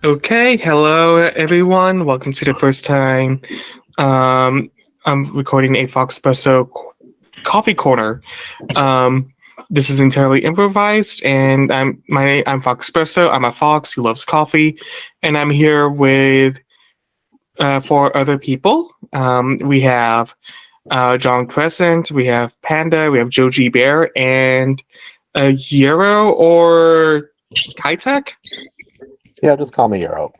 Okay, hello everyone. Welcome to the first time I'm recording a Foxpresso coffee corner. Um, this is entirely improvised, and I'm Foxpresso. I'm a fox who loves coffee, and I'm here with four other people. We have John Crescent, we have Panda, we have Joji Bear, and Euro or Kitek. Yeah, just call me Euro.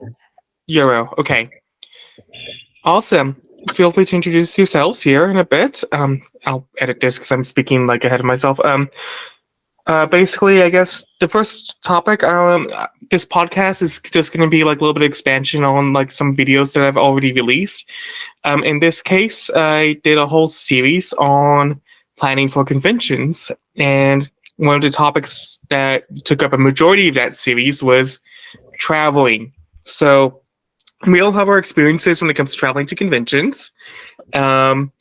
Euro. Okay. Awesome. Feel free to introduce yourselves here in a bit. I'll edit this because I'm speaking like ahead of myself. Basically, I guess the first topic, this podcast is just going to be like a little bit of expansion on like some videos that I've already released. In this case, I did a whole series on planning for conventions, and one of the topics that took up a majority of that series was traveling. So we all have our experiences when it comes to traveling to conventions. And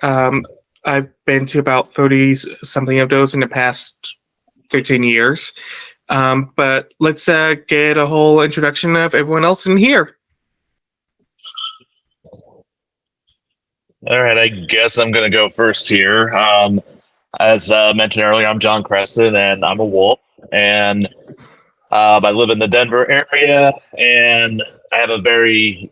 I've been to about 30 something of those in the past 13 years. But let's get a whole introduction of everyone else in here. All right, I guess I'm going to go first here. As mentioned earlier, I'm John Crescent, and I'm a wolf. And I live in the Denver area, and I have a very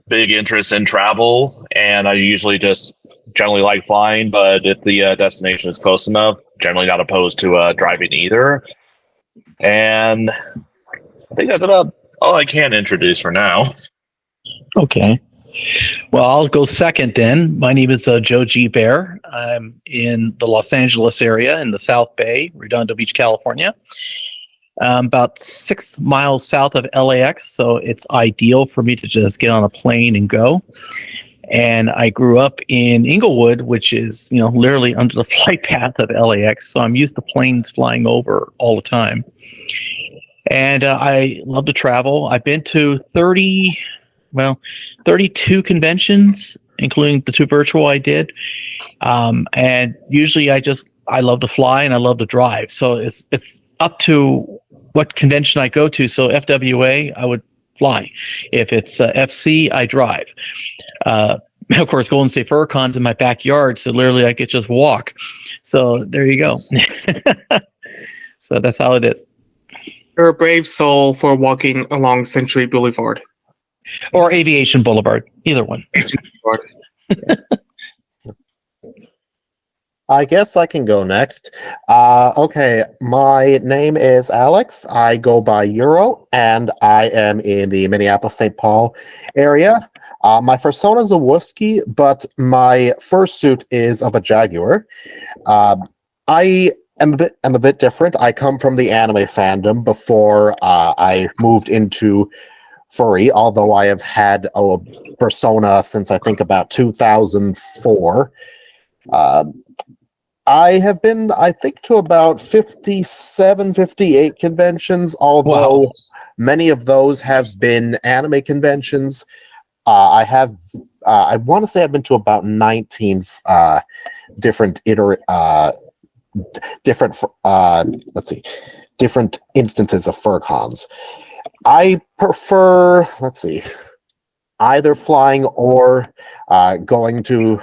big interest in travel. And I usually just generally like flying, but if the destination is close enough, generally not opposed to driving either. And I think that's about all I can introduce for now. Okay. Well, I'll go second then. My name is Joji Bear. I'm in the Los Angeles area in the South Bay, Redondo Beach, California. About 6 miles south of LAX, so it's ideal for me to just get on a plane and go. And I grew up in Inglewood, which is, literally under the flight path of LAX, so I'm used to planes flying over all the time. And I love to travel. I've been to 32 conventions, including the 2 virtual I did. And usually I love to fly and I love to drive. So it's up to what convention I go to. So FWA, I would fly. If it's FC, I drive. Of course, Golden State FurCon's in my backyard, so literally I could just walk. So there you go. So that's how it is. You're a brave soul for walking along Century Boulevard. Or Aviation Boulevard, either one. I guess I can go next. Okay, my name is Alex. I go by Euro, and I am in the Minneapolis-St. Paul area. My persona is a Wooskiee, but my fursuit is of a jaguar. I am a bit different. I come from the anime fandom before I moved into furry, although I have had a persona since I think about 2004. I have been, I think, to about 57, 58 conventions, although many of those have been anime conventions. I want to say I've been to about 19 different instances of FurCons. I prefer, either flying or going to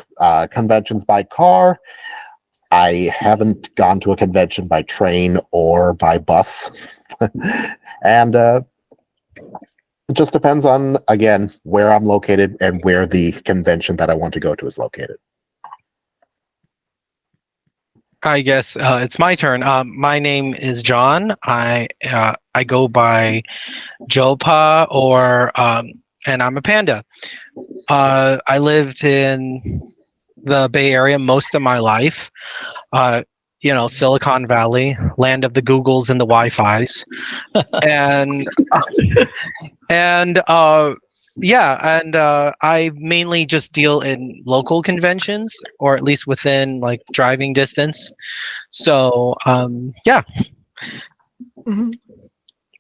conventions by car. I haven't gone to a convention by train or by bus. And it just depends on, again, where I'm located and where the convention that I want to go to is located. I guess it's my turn. My name is John. I go by Jopa, and I'm a panda. I lived in the Bay Area most of my life. Silicon Valley, land of the Googles and the Wi-Fi's, and I mainly just deal in local conventions, or at least within like driving distance. So, yeah. Mm-hmm. Do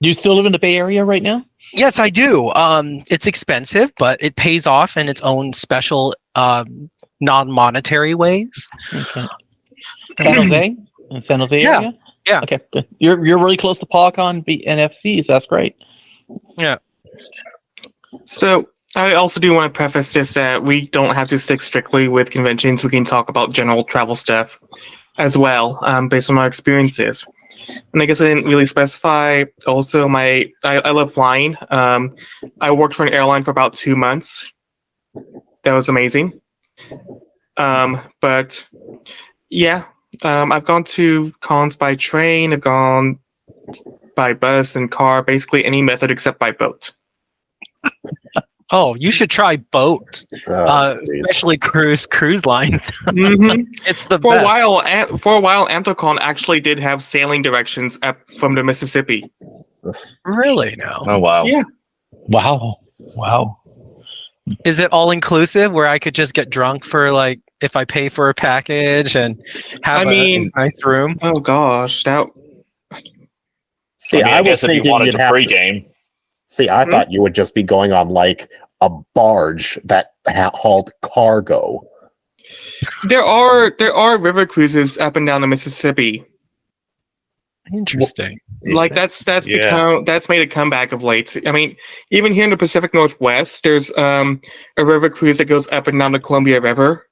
you still live in the Bay Area right now? Yes, I do. It's expensive, but it pays off in its own special non-monetary ways. Okay. San Jose? In San Jose area? Yeah. Okay, good. You're really close to PogCon NFCs. That's great. Yeah. So I also do want to preface this that we don't have to stick strictly with conventions. We can talk about general travel stuff as well, based on our experiences. And I guess I didn't really specify. Also, I love flying. I worked for an airline for about 2 months. That was amazing. But yeah, I've gone to cons by train. I've gone by bus and car. Basically, any method except by boat. Oh, you should try boat, Jeez. especially cruise line. Mhm. It's the For a best. while, Anthocon actually did have sailing directions up from the Mississippi. Really? No. Oh wow. Yeah. Wow. Wow. Is it all inclusive where I could just get drunk for like if I pay for a package and have I mean- a nice room? Oh gosh, that See, I mean, I I was guess if you thinking wanted you'd to have to. pregame, See, I thought you would just be going on like a barge that hauled cargo. there are river cruises up and down the Mississippi. Interesting. Like that's Yeah. that's made a comeback of late. I mean, even here in the Pacific Northwest, there's a river cruise that goes up and down the Columbia River.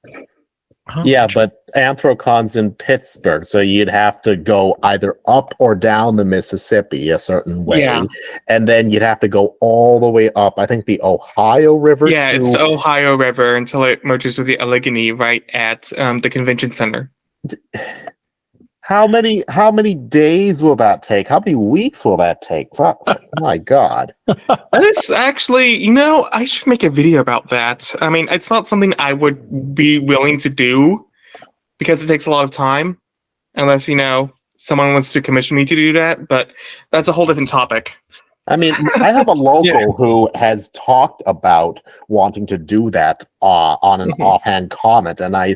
Oh, Yeah, but Anthrocon's in Pittsburgh, so you'd have to go either up or down the Mississippi a certain way, Yeah. and then you'd have to go all the way up. I think the Ohio River. Yeah, to, it's the Ohio River until it merges with the Allegheny right at the convention center. How many days will that take? How many weeks will that take? My God! That is actually, I should make a video about that. I mean, it's not something I would be willing to do because it takes a lot of time, unless, someone wants to commission me to do that, but that's a whole different topic. I mean, I have a local who has talked about wanting to do that on an Mhm. offhand comment, and I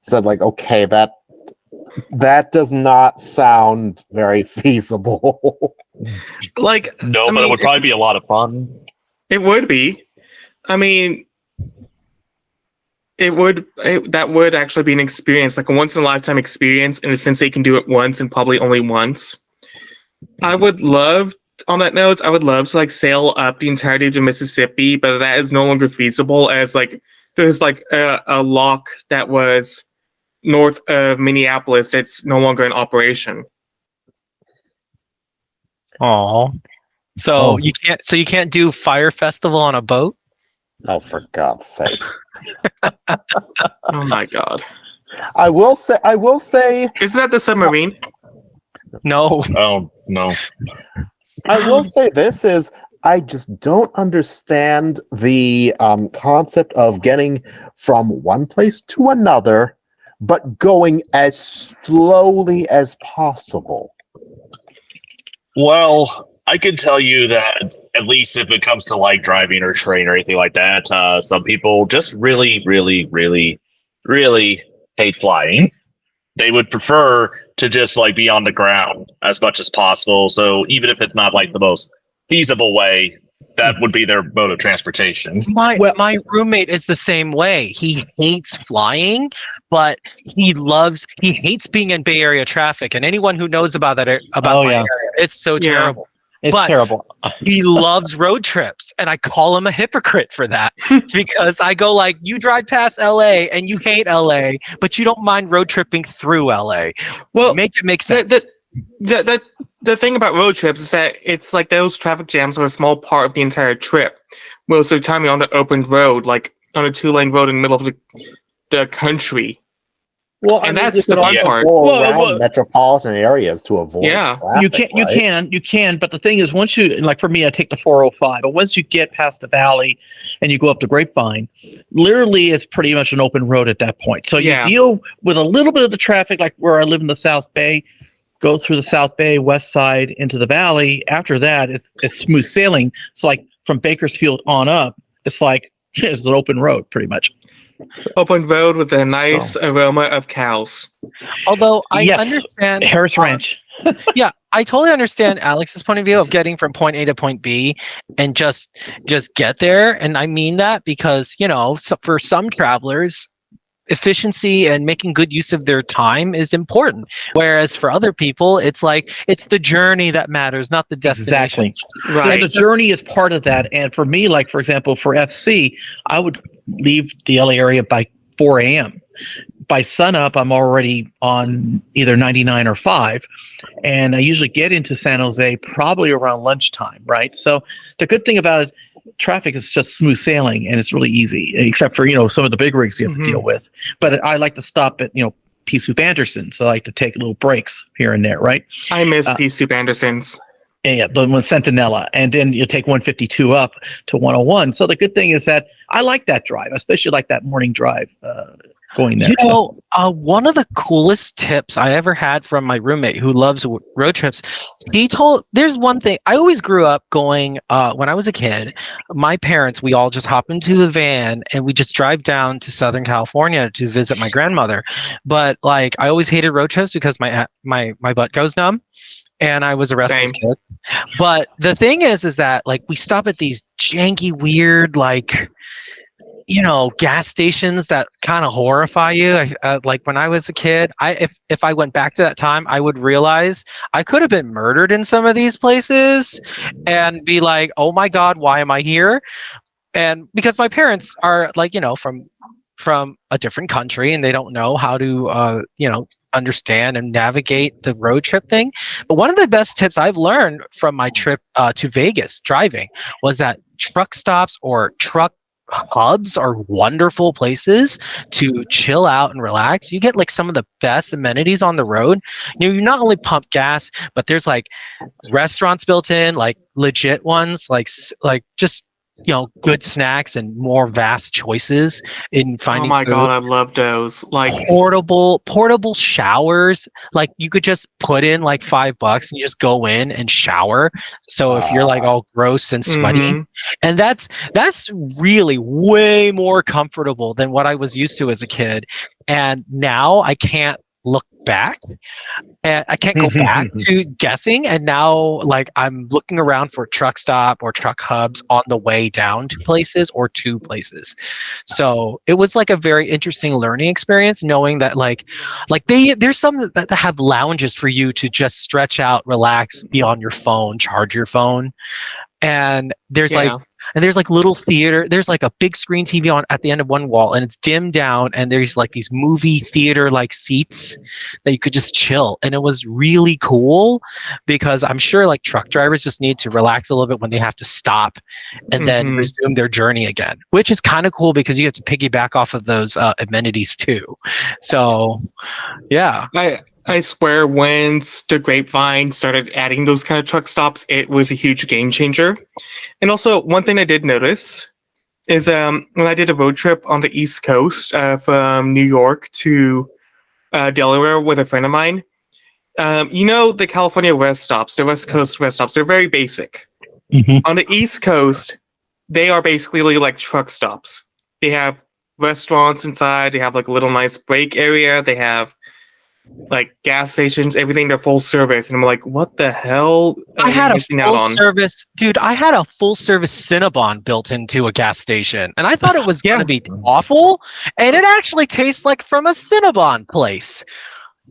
said, like, okay, that does not sound very feasible. Like, no, I but it mean, would probably be a lot of fun. it would be. I mean, that would actually be an experience, like a once in a lifetime experience, in the sense that you can do it once and probably only once. I would love, on that note, I would love to like sail up the entirety of the Mississippi, but that is no longer feasible as like there's like a lock that was north of Minneapolis. It's no longer in operation. Oh. So Oh. you can't do Fire Festival on a boat? Oh, for God's sake! Oh my god! I will say, Isn't that the submarine? No. Oh no. I will say this is. I just don't understand the concept of getting from one place to another, but going as slowly as possible. Well, I can tell you that at least if it comes to like driving or train or anything like that, some people just really, really, really, really hate flying. They would prefer to just like be on the ground as much as possible. So even if it's not like the most feasible way, that would be their mode of transportation. My roommate is the same way. He hates flying, but he hates being in Bay Area traffic. And anyone who knows about that Oh, my yeah. area, it's so Yeah. terrible. It's But- terrible. He loves road trips, and I call him a hypocrite for that because I go like, you drive past LA and you hate LA, but you don't mind road tripping through LA. Well, Make it make sense. the thing about road trips is that it's like those traffic jams are a small part of the entire trip. Most of the time you're on the open road, like on a 2-lane road in the middle of the country. Well, And I mean, that's you the can fun also part. go Well, around well- metropolitan areas to avoid Yeah. traffic, You can, but the thing is, once you, like for me, I take the 405, but once you get past the valley and you go up the Grapevine, literally it's pretty much an open road at that point. So Yeah. you deal with a little bit of the traffic, like where I live in the South Bay, go through the South Bay, west side into the valley. After that, it's smooth sailing. It's like from Bakersfield on up, it's like it's an open road pretty much. Open road with a nice aroma of cows. Although I Yes. understand Harris Ranch. yeah, I totally understand Alex's point of view of getting from point A to point B and just get there. And I mean that because, for some travelers, efficiency and making good use of their time is important. Whereas for other people, it's like it's the journey that matters, not the destination. Exactly. Right. The journey is part of that. And for me, like for example, for FC, I would leave the LA area by 4 a.m. By sunup, I'm already on either 99 or 5. And I usually get into San Jose probably around lunchtime, right? So the good thing about it, traffic is just smooth sailing and it's really easy, except for, some of the big rigs you have to deal with. But I like to stop at, Pea Soup Anderson. So I like to take little breaks here and there, right? I miss Pea Soup Anderson's. Yeah, the one Centinela, and then you take 152 up to 101. So the good thing is that I like that drive, especially like that morning drive going there. One of the coolest tips I ever had from my roommate who loves road trips, there's one thing, I always grew up going, when I was a kid, my parents, we all just hop into a van and we just drive down to Southern California to visit my grandmother. But like, I always hated road trips because my butt goes numb. And I was a restless kid. But the thing is that like we stop at these janky, weird, like, gas stations that kind of horrify you. Like when I was a kid, if I went back to that time, I would realize I could have been murdered in some of these places and be like, oh my God, why am I here? And because my parents are like, from a different country and they don't know how to, understand and navigate the road trip thing. But one of the best tips I've learned from my trip to Vegas driving was that truck stops or truck hubs are wonderful places to chill out and relax. You get like some of the best amenities on the road. You not only pump gas, but there's like restaurants built in, like legit ones, like just good snacks and more vast choices in finding. Oh my food. God, I love those. Like portable showers. Like you could just put in like $5 and you just go in and shower. So if you're like all gross and sweaty, and that's really way more comfortable than what I was used to as a kid. And now I can't look back and I can't go back to guessing. And now like I'm looking around for truck stop or truck hubs on the way down to places or to places. So it was like a very interesting learning experience, knowing that like there's some that have lounges for you to just stretch out, relax, be on your phone, charge your phone. And there's like little theater. There's like a big screen TV on at the end of one wall, and it's dimmed down. And there's like these movie theater like seats that you could just chill. And it was really cool because I'm sure like truck drivers just need to relax a little bit when they have to stop and then resume their journey again, which is kind of cool because you get to piggyback off of those amenities too. So, yeah. I swear, once the Grapevine started adding those kind of truck stops, it was a huge game changer. And also, one thing I did notice is when I did a road trip on the East Coast from New York to Delaware with a friend of mine, the California rest stops, the West Coast rest stops, they're very basic. On the East Coast, they are basically like truck stops. They have restaurants inside, they have like a little nice break area, they have like gas stations, everything, they're full service. And I'm like, what the hell? I had a full service, dude. I had a full service Cinnabon built into a gas station, and I thought it was going to be awful. And it actually tastes like from a Cinnabon place.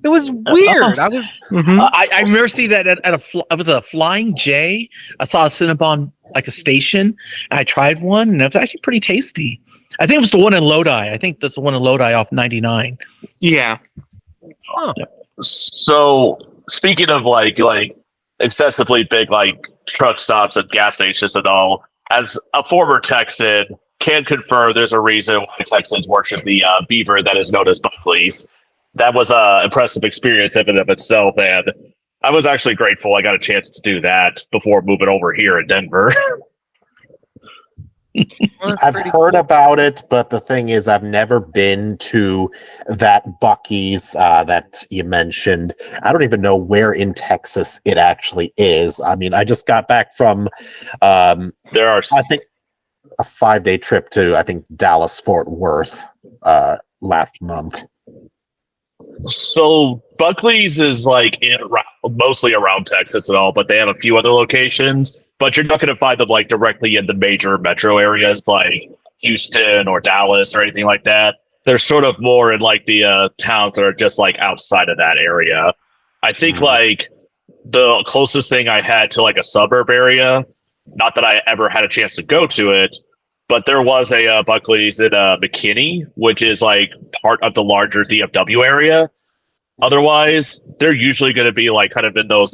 It was weird. I was. I remember seeing that at it was a Flying J. I saw a Cinnabon like a station, and I tried one, and it was actually pretty tasty. I think it was the one in Lodi. I think that's the one in Lodi off 99. Yeah. Huh. So speaking of like excessively big like truck stops and gas stations and all, as a former Texan, can confirm there's a reason why Texans worship the beaver that is known as Buckley's. That was an impressive experience in and of itself, and I was actually grateful I got a chance to do that before moving over here in Denver. I've heard about it, but the thing is, I've never been to that Buc-ee's that you mentioned. I don't even know where in Texas it actually is. I mean, I just got back from, There are, I think, a 5-day trip to, I think, Dallas, Fort Worth last month. So Buckley's is like mostly around Texas and all, but they have a few other locations. But you're not going to find them like directly in the major metro areas like Houston or Dallas or anything like that. they're sort of more in like the towns that are just like outside of that area. I think like the closest thing I had to like a suburb area, not that I ever had a chance to go to it, but there was a Buckley's in McKinney, which is like part of the larger DFW area. Otherwise, they're usually going to be like kind of in those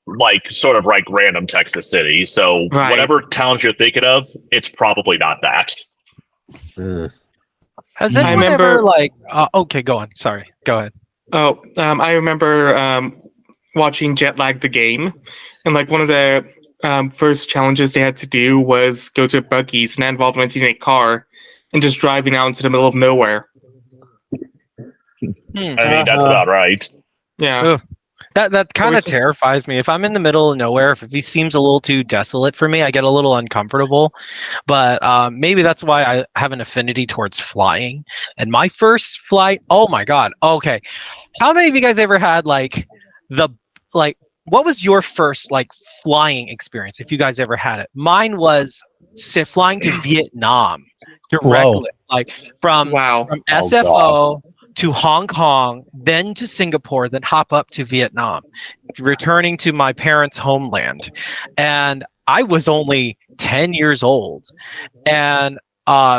like sort of like random Texas cities. So Right. whatever towns you're thinking of, it's probably not that. Has I anyone remember- ever like? Okay, go on. Sorry, go ahead. Oh, I remember watching Jetlag the game, and like one of the first challenges they had to do was go to Buc-ee's, and that involved renting a car and just driving out into the middle of nowhere. I think that's about right. Yeah. Ugh. That kind of was- terrifies me. If I'm in the middle of nowhere, if he seems a little too desolate for me, I get a little uncomfortable. But maybe that's why I have an affinity towards flying. And my first flight, oh my God. Okay. How many of you guys ever had like what was your first like flying experience, if you guys ever had it? Mine was flying to Vietnam directly, like from Wow. SFO to Hong Kong, then to Singapore, then hop up to Vietnam, returning to my parents' homeland. And I was only 10 years old. And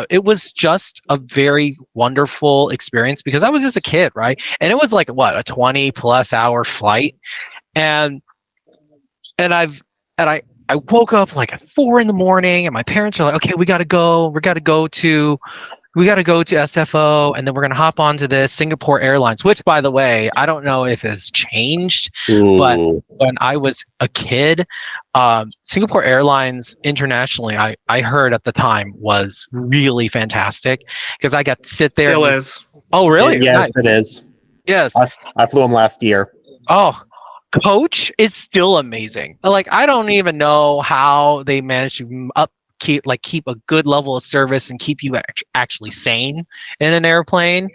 it was just a very wonderful experience because I was just a kid, right? And it was like, what, a 20+ hour flight. And I woke up like at 4 a.m, and my parents are like, okay, we got to go to SFO, and then we're going to hop onto this Singapore Airlines, which, by the way, I don't know if it's changed, but when I was a kid, Singapore Airlines internationally, I heard at the time was really fantastic because I got to sit there. Still is. Oh, really? Yes, Nice. it is. Yes. I flew him last year. Oh, Coach is still amazing. Like, I don't even know how they managed to keep a good level of service and keep you actually sane in an airplane,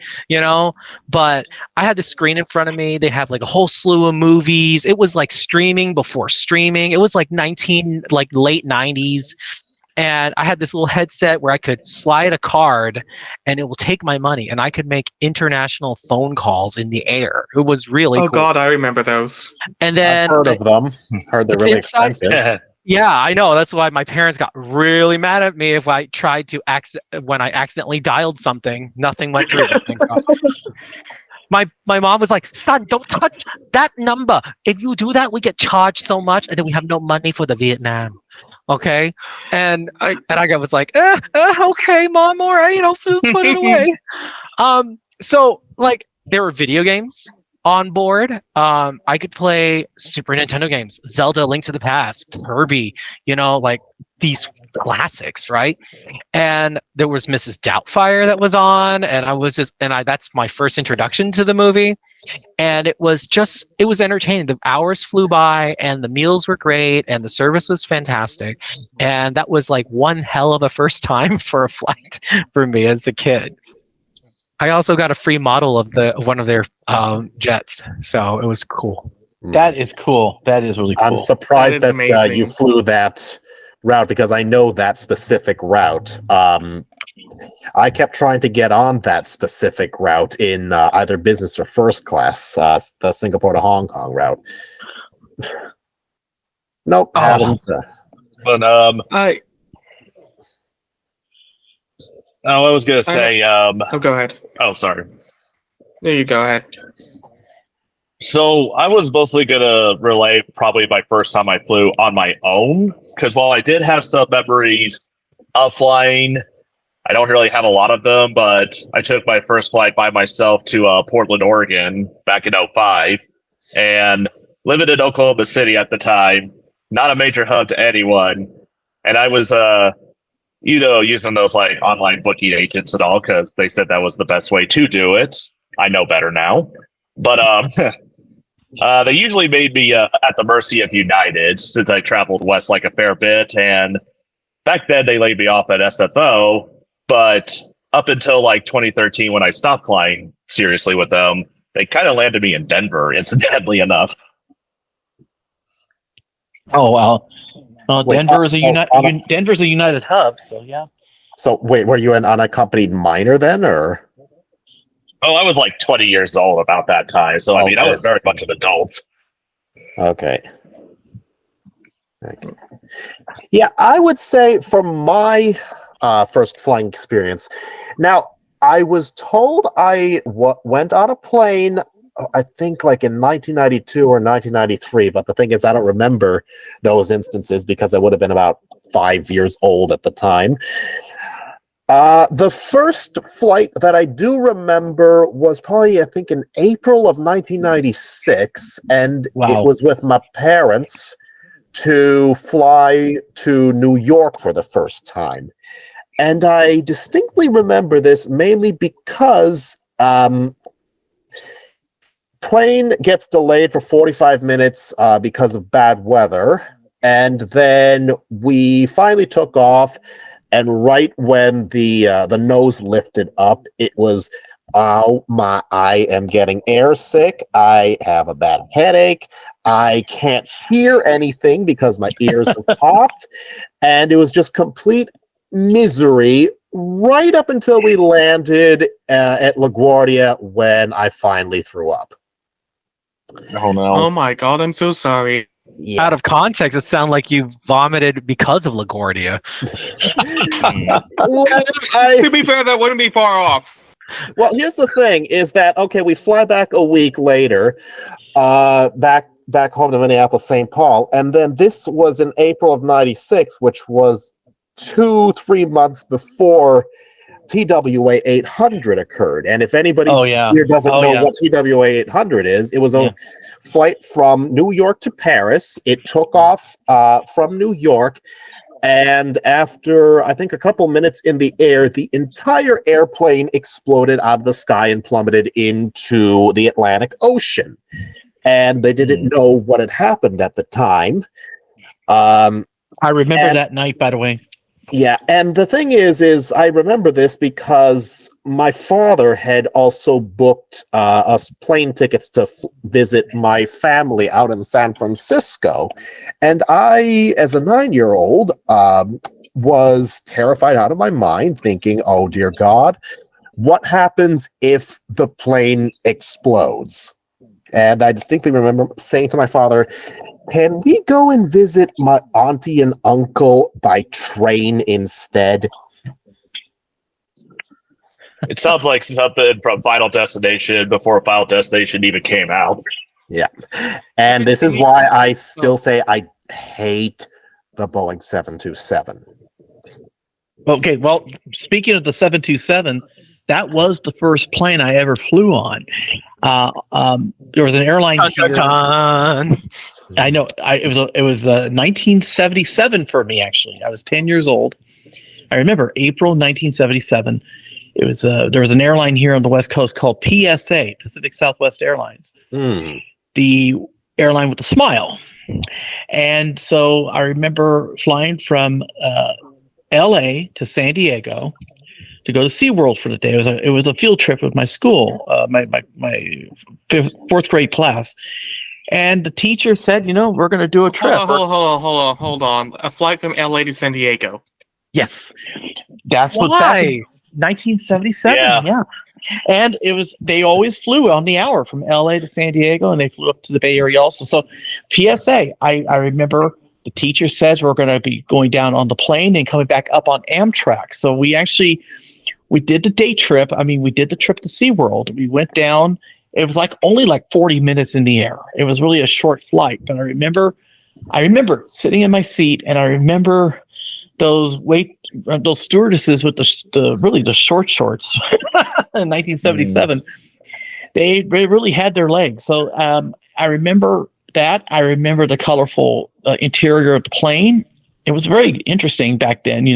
but I had the screen in front of me. They have like a whole slew of movies. It was like streaming before streaming. It was like late 90s. And I had this little headset where I could slide a card and it will take my money and I could make international phone calls in the air. It was really Oh cool. God, I remember those. And then I've heard of them. Heard they're It's really inside- expensive. yeah, I know. That's why my parents got really mad at me if I tried to when I accidentally dialed something. Nothing went through. Thank God. My mom was like, "Son, don't touch that number. If you do that, we get charged so much, and then we have no money for the Vietnam." Okay, and I was like, "Okay, Mom, all right, put it away." So like there were video games on board. I could play Super Nintendo games, Zelda, Link to the Past, Kirby, like these classics, right? And there was Mrs. Doubtfire that was on, and that's my first introduction to the movie. And it was entertaining. The hours flew by and the meals were great and the service was fantastic. And that was like one hell of a first time for a flight for me as a kid. I also got a free model of one of their jets, so it was cool. That is cool. That is really cool. I'm surprised That is that amazing. you flew that route because I know that specific route. I kept trying to get on that specific route in either business or first class, the Singapore to Hong Kong route. Nope, Oh. haven't. But I was gonna say, Oh, go ahead. oh, sorry. There you go ahead. So I was mostly gonna relay probably my first time I flew on my own, because while I did have some memories of flying, I don't really have a lot of them. But I took my first flight by myself to Portland, Oregon, back in 2005, and living in Oklahoma City at the time, not a major hub to anyone, and I was using those like online booking agents and all because they said that was the best way to do it. I know better now, but they usually made me at the mercy of United since I traveled west like a fair bit. And back then they laid me off at SFO, but up until like 2013 when I stopped flying seriously with them, they kind of landed me in Denver, incidentally enough. Oh, well, Wait, Denver's a United hub, so yeah. So wait, were you an unaccompanied minor then, or? Oh, I was like 20 years old about that time. So, I mean, I Okay. was very much an adult. Okay. Yeah, I would say from my first flying experience. Now, I was told I went on a plane, I think like in 1992 or 1993, but the thing is, I don't remember those instances because I would have been about 5 years old at the time. The first flight that I do remember was probably, I think, in April of 1996, and it Wow. was with my parents to fly to New York for the first time. And I distinctly remember this mainly because plane gets delayed for 45 minutes because of bad weather. And then we finally took off. And right when the nose lifted up, it was, oh my, I am getting airsick. I have a bad headache. I can't hear anything because my ears have popped. And it was just complete misery right up until we landed at LaGuardia when I finally threw up. Oh, no. Oh my god, I'm so sorry. Yeah. Out of context, it sounded like you vomited because of LaGuardia. Well, To be fair, that wouldn't be far off. well, here's the thing: is that okay? We fly back a week later, back home to Minneapolis, St. Paul, and then this was in April of '96, which was 2-3 months before TWA 800 occurred. And if anybody Oh, yeah. here doesn't Oh, know yeah. what TWA 800 is, it was a flight from New York to Paris. It took off from New York. And after, I think, a couple minutes in the air, the entire airplane exploded out of the sky and plummeted into the Atlantic Ocean. And they didn't know what had happened at the time. I remember that night, by the way. Yeah, and the thing is I remember this because my father had also booked us plane tickets to visit my family out in San Francisco, and I, as a 9-year-old, was terrified out of my mind, thinking, "Oh dear God, what happens if the plane explodes?" And I distinctly remember saying to my father, "Can we go and visit my auntie and uncle by train instead?" It sounds like something from Final Destination before Final Destination even came out. Yeah. And this is why I still say I hate the Boeing 727. Okay, well, speaking of the 727, that was the first plane I ever flew on. There was an airline here. I know. It was 1977 for me. Actually, I was 10 years old. I remember April 1977. It was there was an airline here on the West Coast called PSA, Pacific Southwest Airlines, the airline with the smile. And so I remember flying from L.A. to San Diego to go to SeaWorld for the day. It was a field trip with my school, my fourth grade class. And the teacher said, we're going to do a trip. Hold on. A flight from LA to San Diego. Yes. That's what Why? back in 1977. Yeah. Yeah. And they always flew on the hour from LA to San Diego, and they flew up to the Bay Area also. So PSA, I remember the teacher says we're going to be going down on the plane and coming back up on Amtrak. So we did the day trip. I mean, we did the trip to SeaWorld. We went down. It was only 40 minutes in the air. It was really a short flight. But I remember sitting in my seat, and I remember those stewardesses with the short shorts in 1977. They really had their legs. So I remember that. I remember the colorful interior of the plane. It was very interesting back then,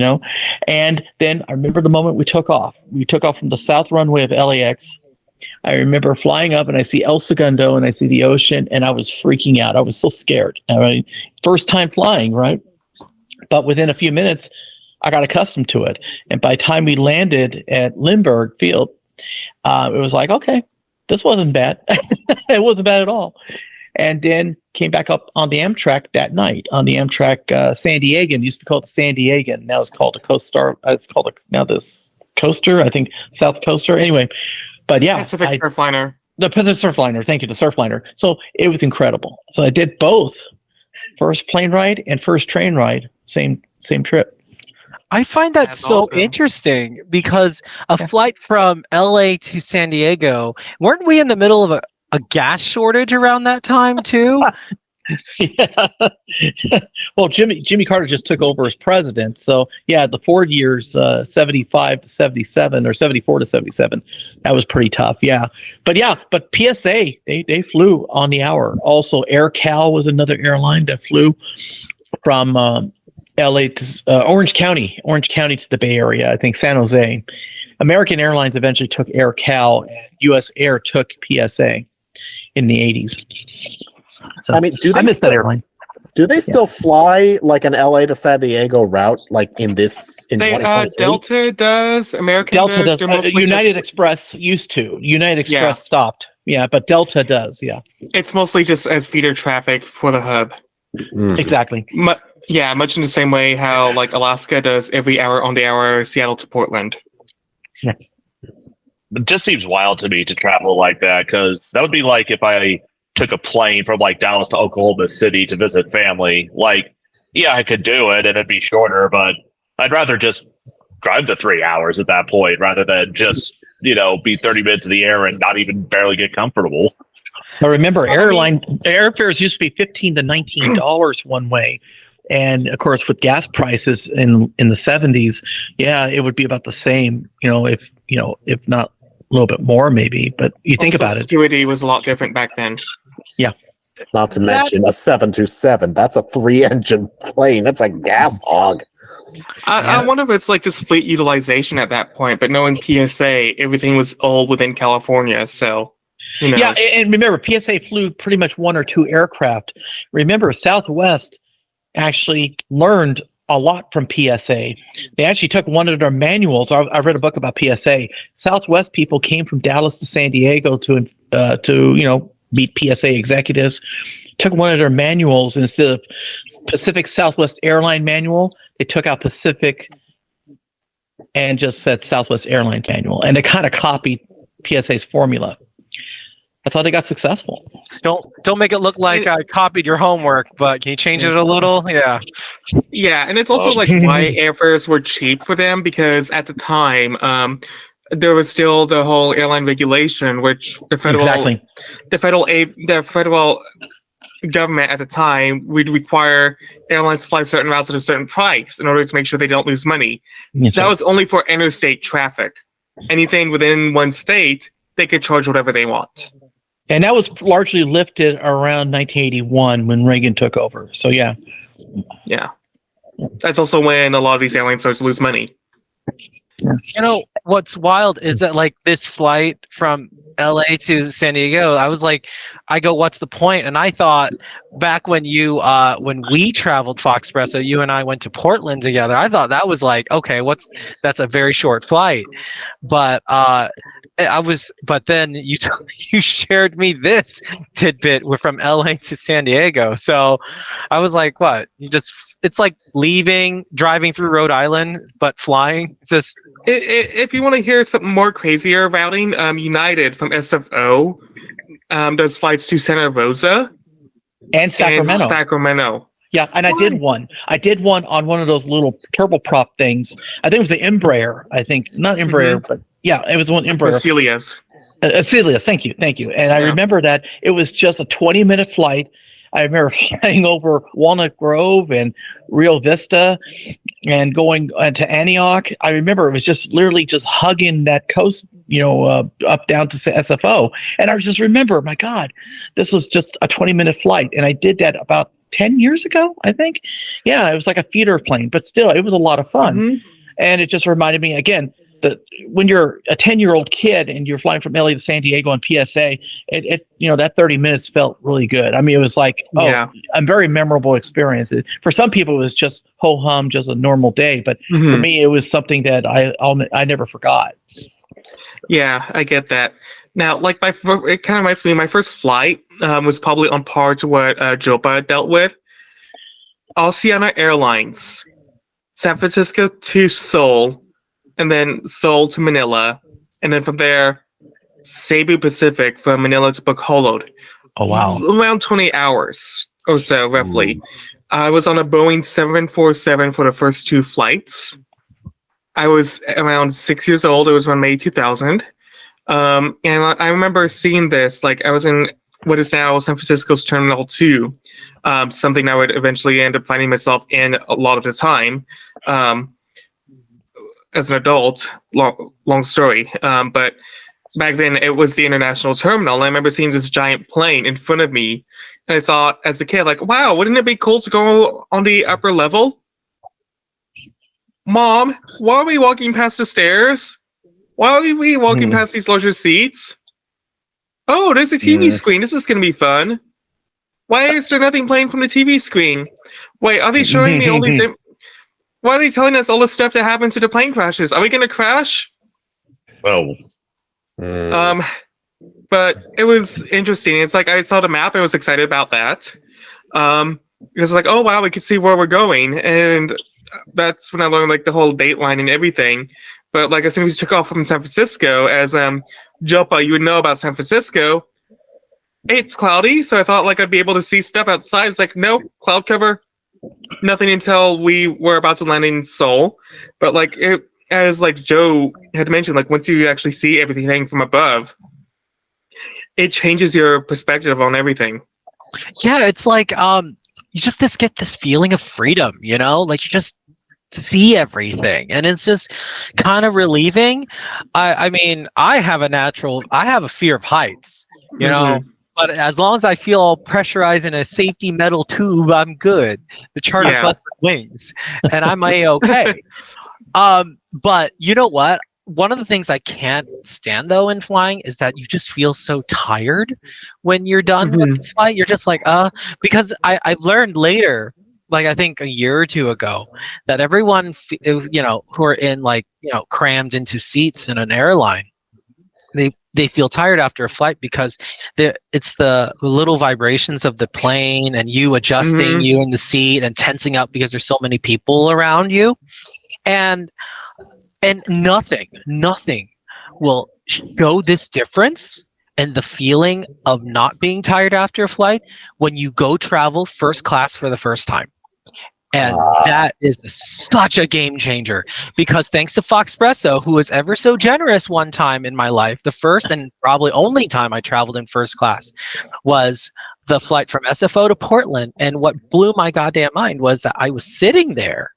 And then I remember the moment we took off. We took off from the south runway of LAX. I remember flying up, and I see El Segundo, and I see the ocean, and I was freaking out. I was so scared. I mean, first time flying, right? But within a few minutes, I got accustomed to it. And by the time we landed at Lindbergh Field, it was okay, this wasn't bad. It wasn't bad at all. and then came back up on the Amtrak that night on the Amtrak San Diegan. Used to be called the San Diegan. Now it's called a Coast Star. It's called now this Coaster, I think, South Coaster. Anyway, but yeah, Pacific Surfliner. the Pacific Surfliner. Thank you, the Surfliner. So it was incredible. So I did both, first plane ride and first train ride, same trip. I find that That's so awesome. interesting because a flight from LA to San Diego, weren't we in the middle of a gas shortage around that time too? Yeah. Well, Jimmy Carter just took over as president, so yeah, the Ford years, 75 to 77 or 74 to 77, that was pretty tough. Yeah, but PSA they flew on the hour. Also, Air Cal was another airline that flew from LA to Orange County to the Bay Area. I think San Jose. American Airlines eventually took Air Cal, and U.S. Air took PSA in the 80s. So I mean, I missed that airline. Do they still fly like an LA to San Diego route like in 2023? Delta does. American Delta does. They're mostly United Express used to. United Express Yeah. stopped. Yeah, but Delta does. Yeah, it's mostly just as feeder traffic for the hub. Mhm. exactly. Much in the same way how like Alaska does every hour on the hour Seattle to Portland. It just seems wild to me to travel like that, because that would be like if I took a plane from like Dallas to Oklahoma City to visit family. Like, yeah, I could do it and it'd be shorter, but I'd rather just drive the 3 hours at that point rather than just, be 30 minutes in the air and not even barely get comfortable. I remember airfares used to be $15 to $19 one way. And of course, with gas prices in the 70s, yeah, it would be about the same, if not a little bit more, maybe. But you think Also, about it. security was a lot different back then. Not to mention a 727. That's a 3-engine plane. That's a gas hog. I wonder if it's like just fleet utilization at that point, but knowing PSA, everything was all within California, so who knows? Yeah, and remember, PSA flew pretty much one or two aircraft. Remember, Southwest actually learned a lot from PSA. They actually took one of their manuals. I read a book about PSA. Southwest people came from Dallas to San Diego to meet PSA executives. Took one of their manuals instead of Pacific Southwest Airline manual. They took out Pacific and just said Southwest Airlines manual, and they kind of copied PSA's formula. That's how they got successful. Don't make it look like I copied your homework, but can you change it a little? Yeah. Yeah, and it's also like why airfares were cheap for them, because at the time, there was still the whole airline regulation, which the federal government at the time would require airlines to fly certain routes at a certain price in order to make sure they don't lose money. That was only for interstate traffic. Anything within one state, they could charge whatever they want. And that was largely lifted around 1981 when Reagan took over. So, yeah. Yeah. That's also when a lot of these airlines started to lose money. What's wild is that like this flight from LA to San Diego, I was like, what's the point? And I thought back when when we traveled Foxpresso, you and I went to Portland together. I thought that was like, okay, that's a very short flight. But but then you shared me this tidbit from LA to San Diego. So I was like, what? It's like driving through Rhode Island, but flying. It's just, if you want to hear something more crazier routing, United from SFO does flights to Santa Rosa and Sacramento. Yeah, and I did one. On one of those little turboprop things. I think it was the Embraer. I think not Embraer, but yeah, it was one Embraer. Celia's. Celia's. Thank you. And I remember that it was just a 20-minute flight. I remember flying over Walnut Grove and Rio Vista and going to Antioch. I remember it was just literally just hugging that coast, up down to SFO. And I just remember, my God, this was just a 20-minute flight. And I did that about 10 years ago, I think. Yeah, it was like a feeder plane, but still, it was a lot of fun. Mm-hmm. And it just reminded me, again, that when you're a 10-year-old kid and you're flying from LA to San Diego on PSA, that 30 minutes felt really good. I mean, it was like, a very memorable experience. For some people, it was just ho-hum, just a normal day. But for me, it was something that I never forgot. Yeah, I get that. Now, like it kind of reminds me. My first flight was probably on par to what Jopa dealt with. Oceana Airlines, San Francisco to Seoul, and then Seoul to Manila, and then from there, Cebu Pacific from Manila to Bacolod. Oh wow. Around 20 hours or so, roughly. Ooh. I was on a Boeing 747 for the first 2 flights. I was around 6 years old. It was around May 2000. And I remember seeing this. Like, I was in what is now San Francisco's Terminal 2, something I would eventually end up finding myself in a lot of the time as an adult. Long story. But back then, it was the international terminal. And I remember seeing this giant plane in front of me. And I thought, as a kid, like, wow, wouldn't it be cool to go on the upper level? Mom, why are we walking past the stairs? Why are we walking past these larger seats? Oh, there's a TV screen. This is going to be fun. Why is there nothing playing from the TV screen? Wait, are they showing me all these... Why are they telling us all the stuff that happened to the plane crashes? Are we going to crash? Oh, But it was interesting. It's like I saw the map. I was excited about that. It was like, oh, wow, we can see where we're going. And that's when I learned like the whole date line and everything. But like as soon as we took off from San Francisco, as Jopa, you would know about San Francisco, it's cloudy. So I thought like I'd be able to see stuff outside. It's like, no, cloud cover, nothing until we were about to land in Seoul. But like it, as like Joe had mentioned, like once you actually see everything from above, it changes your perspective on everything. Yeah, it's like you just get this feeling of freedom, you know, like you just see everything, and it's just kind of relieving. I mean, I have a fear of heights, you know, but as long as I feel all pressurized in a safety metal tube, I'm good. The charter bus with wings, and I'm okay. But you know what? One of the things I can't stand though in flying is that you just feel so tired when you're done with the flight. You're just like, because I've learned later, like I think a year or two ago, that everyone, you know, who are in like, you know, crammed into seats in an airline, they feel tired after a flight because it's the little vibrations of the plane and you adjusting you in the seat and tensing up because there's so many people around you. And nothing will show this difference and the feeling of not being tired after a flight when you go travel first class for the first time. And that is such a game changer because thanks to Foxpresso, who was ever so generous one time in my life, the first and probably only time I traveled in first class was the flight from SFO to Portland. And what blew my goddamn mind was that I was sitting there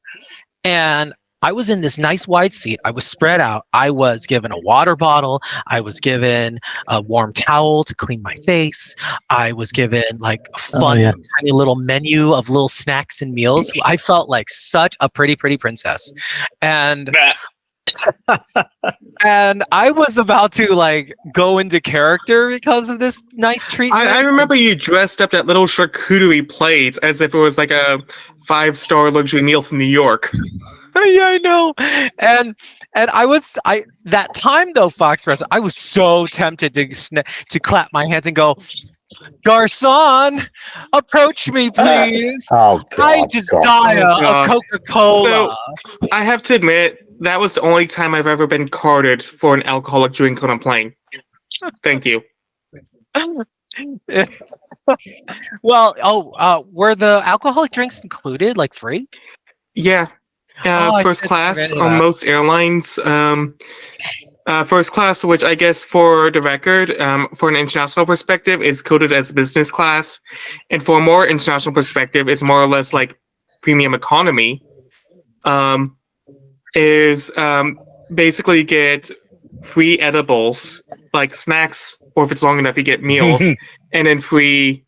and I was in this nice wide seat. I was spread out. I was given a water bottle. I was given a warm towel to clean my face. I was given like a fun tiny little menu of little snacks and meals. I felt like such a pretty princess. And and I was about to like go into character because of this nice treatment. I remember you dressed up that little charcuterie plate as if it was like a 5-star luxury meal from New York. Yeah, I know. And I that time though, Foxpresso, I was so tempted to clap my hands and go, "Garçon, approach me, please. Oh, God, I desire a Coca-Cola." So, I have to admit, that was the only time I've ever been carded for an alcoholic drink on a plane. Thank you. Well, were the alcoholic drinks included, like free? Yeah. First class on most airlines. First class, which I guess for the record, for an international perspective, is coded as business class. And for a more international perspective, it's more or less like premium economy. Is basically get free edibles, like snacks, or if it's long enough, you get meals. And then free...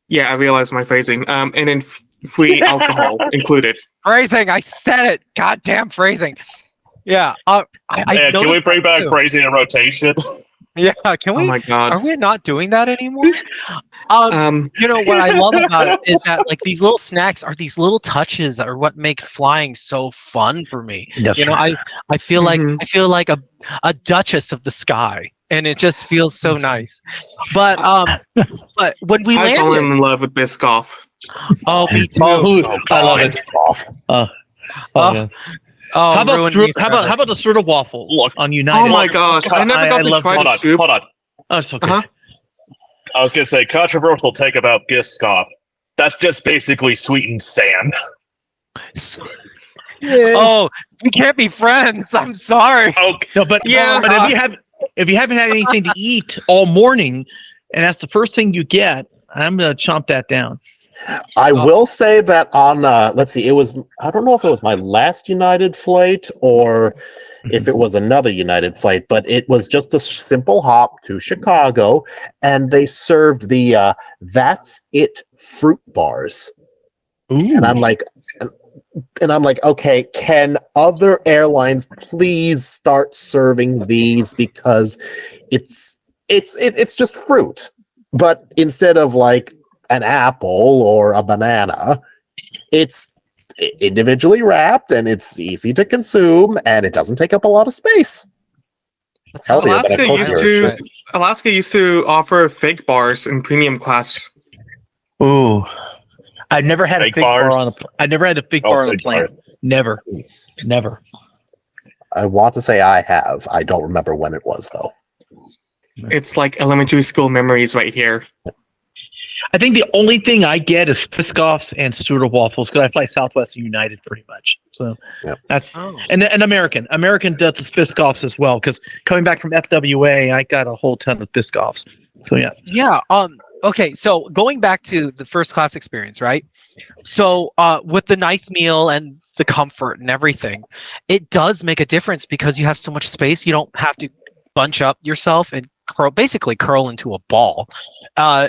Yeah, I realized my phrasing. And then free alcohol included. Phrasing, I said it. Goddamn phrasing. Yeah. Can we bring back phrasing and rotation? Yeah. Can we? Oh my God. Are we not doing that anymore? You know what I love about it is that like these little snacks are these little touches that are what make flying so fun for me. Yes, you know, I feel like I feel like a duchess of the sky. and it just feels so nice. But when we I've fallen landed, in love with Biscoff. oh, me too. I love it. Oh, Yes. oh, How about ruined me how forever. about the strudel waffles Look. on United? Oh my gosh, I never got to love try Hold the on, soup. hold on. Oh, it's okay. Uh-huh. I was gonna say controversial take about Biscoff. That's just basically sweetened sand. Oh, we can't be friends. I'm sorry. Okay. No, but Yeah. but if you haven't had anything to eat all morning, and that's the first thing you get, I'm gonna chomp that down. I will say that on let's see, I don't know if it was my last United flight or if it was another United flight, but it was just a simple hop to Chicago, and they served the That's It fruit bars. Ooh. And I'm like, okay, can other airlines please start serving these, because it's just fruit, but instead of like an apple or a banana, it's individually wrapped and it's easy to consume and it doesn't take up a lot of space. Healthier than a Alaska used to offer fake bars in premium class. Ooh. I've never had Fake a fig bar bars? I never had a fig bar on a fake plane. bars. Never. I want to say I have. I don't remember when it was though. It's like elementary school memories right here. I think the only thing I get is Biscoffs and strudel waffles because I fly Southwest and United pretty much. So that's and American does the Biscoffs as well, because coming back from FWA, I got a whole ton of Biscoffs. So yeah. Yeah. Okay. So going back to the first class experience, right? So with the nice meal and the comfort and everything, it does make a difference because you have so much space. You don't have to bunch up yourself and basically curl into a ball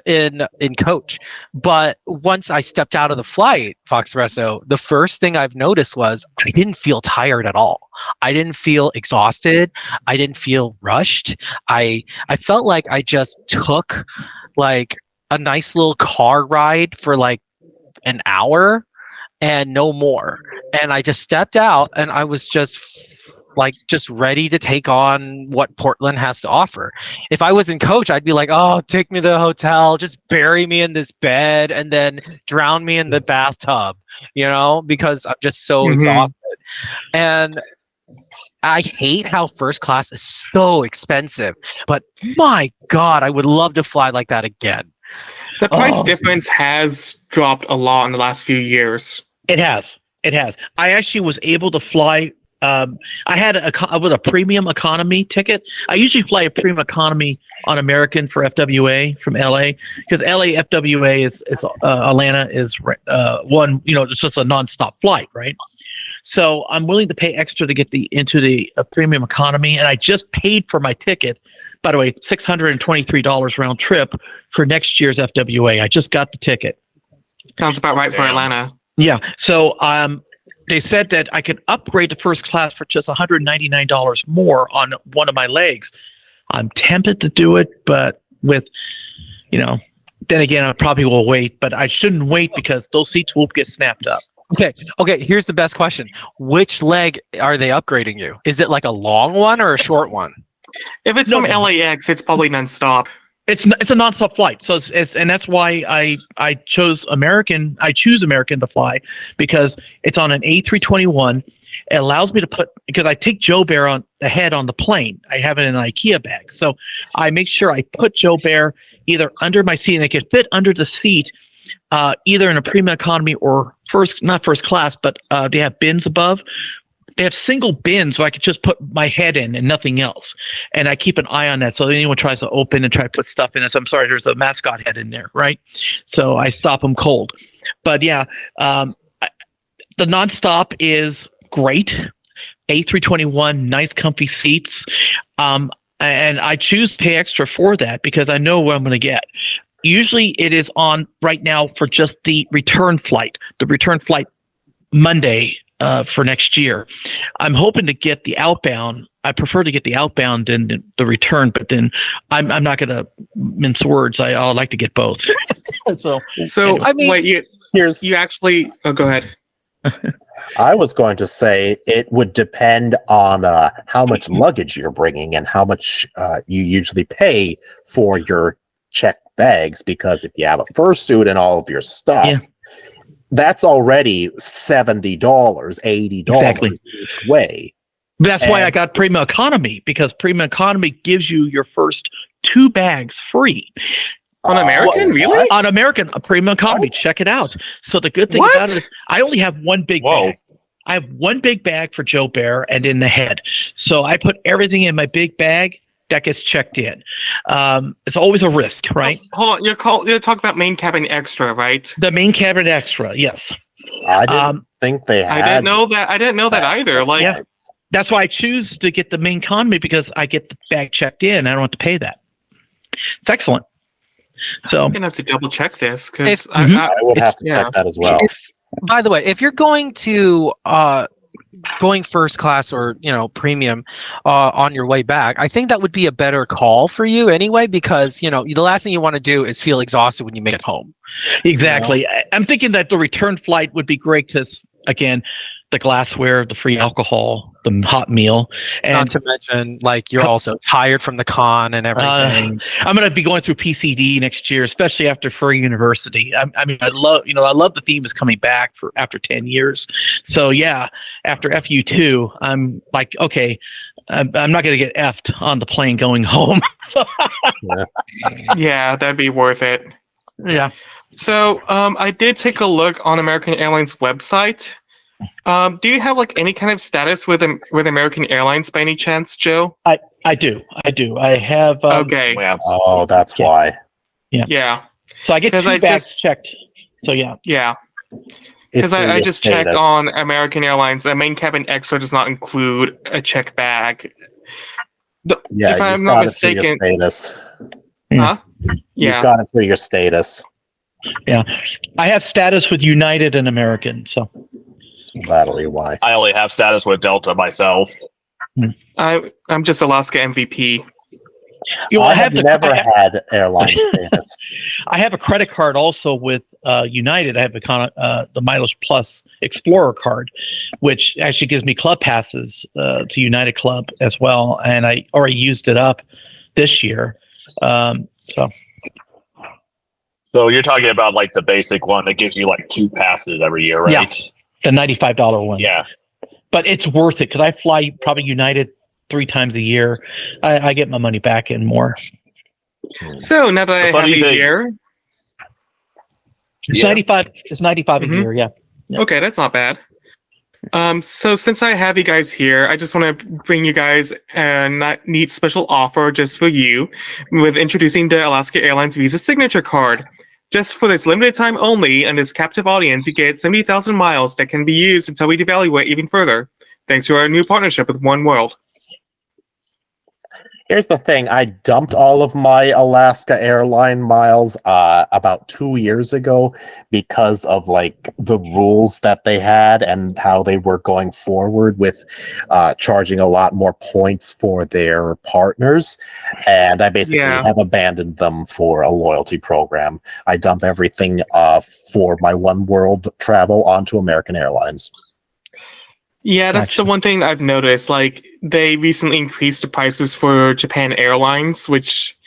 in coach. But once I stepped out of the flight, Foxpresso, the first thing I've noticed was I didn't feel tired at all. I didn't feel exhausted. I didn't feel rushed. I felt like I just took like a nice little car ride for like an hour and no more. And I just stepped out and I was just ready to take on what Portland has to offer. If I was in coach, I'd be like, oh, take me to the hotel, just bury me in this bed and then drown me in the bathtub, because I'm just so exhausted. And I hate how first class is so expensive, but my God, I would love to fly like that again. The price difference has dropped a lot in the last few years. It has. I actually was able to fly. I had a premium economy ticket. I usually fly a premium economy on American for FWA from LA, because LA FWA is Atlanta is one. It's just a nonstop flight, right? So I'm willing to pay extra to get into the premium economy, and I just paid for my ticket. By the way, $623 round trip for next year's FWA. I just got the ticket. Sounds about right for Atlanta. Yeah. So they said that I could upgrade to first class for just $199 more on one of my legs. I'm tempted to do it, but then again, I probably will wait, but I shouldn't wait because those seats will get snapped up. Okay. Here's the best question. Which leg are they upgrading you? Is it like a long one or a short one? If it's from LAX, it's probably nonstop. It's a nonstop flight, so and that's why I chose American. I choose American to fly because it's on an A321. It allows me to because I take Joe Bear on the head on the plane. I have it in an IKEA bag, so I make sure I put Joe Bear either under my seat, and it can fit under the seat, either in a premium economy or not first class, but they have bins above. They have single bins, so I could just put my head in and nothing else. And I keep an eye on that. So if anyone tries to open and try to put stuff in it, I'm sorry, there's a mascot head in there, right? So I stop them cold. But yeah, the nonstop is great. A321, nice comfy seats. And I choose to pay extra for that because I know what I'm going to get. Usually it is on right now for just the return flight. The return flight Monday for next year. I'm hoping to get the outbound. I prefer to get the outbound than the return, but then I'm not going to mince words. I'll like to get both. So I mean, wait, you actually? Oh, go ahead. I was going to say it would depend on how much luggage you're bringing and how much you usually pay for your checked bags. Because if you have a fursuit and all of your stuff, Yeah. that's already $70, $80 Exactly. each way. That's why I And- got Premium Economy, because Premium Economy gives you your first 2 bags free. On American, really? On American Premium Economy. What? Check it out. So the good thing What? about it is I only have one big Whoa. bag. I have one big bag for Joe Bear and in the head. So I put everything in my big bag that gets checked in. It's always a risk, right? Hold on, you're talking about main cabin extra, right? The main cabin extra, yes. I didn't think they had. I didn't know that. I didn't know that either. Like, Yeah. That's why I choose to get the main economy, because I get the bag checked in. I don't have to pay that. It's excellent. So I'm gonna have to double check this because If- I would have to yeah. check that as well. By the way, if you're going to going first class or premium on your way back, I think that would be a better call for you anyway, because the last thing you want to do is feel exhausted when you make it home. exactly. I'm thinking that the return flight would be great because, again, the glassware, the free alcohol, the hot meal, Not and to mention, like, you're also tired from the con and everything. I'm going to be going through PCD next year, especially after Furry University. I mean, I love the theme is coming back after 10 years. So yeah, after FU2, I'm like, okay, I'm not going to get effed on the plane going home. So yeah, that'd be worth it. yeah. So, I did take a look on American Airlines website. Do you have like any kind of status with American Airlines by any chance, Joe? I do. I have. Okay. Yeah. Oh, that's Yeah. why. Yeah. So I get 'Cause 2 I bags just- checked. So yeah. Yeah. It's Because through I your just checked status. on American Airlines. The main cabin extra does not include a check bag. Yeah, if I'm you've not got it through your mistaken, status. huh? You've Yeah. got it through your status. I have status with United and American. So That'll be why. I only have status with Delta myself. I'm just Alaska MVP. I have never had airline status. I have a credit card also with United. I have the Mileage Plus Explorer card, which actually gives me club passes to United Club as well. And I already used it up this year. So you're talking about like the basic one that gives you like 2 passes every year, right? Yeah. The $95 one. Yeah. But it's worth it because I fly probably United 3 times a year. I get my money back and more. So now that I have funny you thing- here, It's Yeah. 95. It's 95 Mhm. a year. Yeah. Yeah. okay, that's not bad. So since I have you guys here, I just want to bring you guys a neat special offer just for you with introducing the Alaska Airlines Visa Signature Card. Just for this limited time only and this captive audience, you get 70,000 miles that can be used until we devaluate even further, thanks to our new partnership with One World. Here's the thing. I dumped all of my Alaska airline miles about 2 years ago because of like the rules that they had and how they were going forward with charging a lot more points for their partners. And I basically Yeah. have abandoned them for a loyalty program. I dump everything for my One World travel onto American Airlines. Yeah, that's Gotcha. the one thing I've noticed. Like, they recently increased the prices for Japan Airlines, which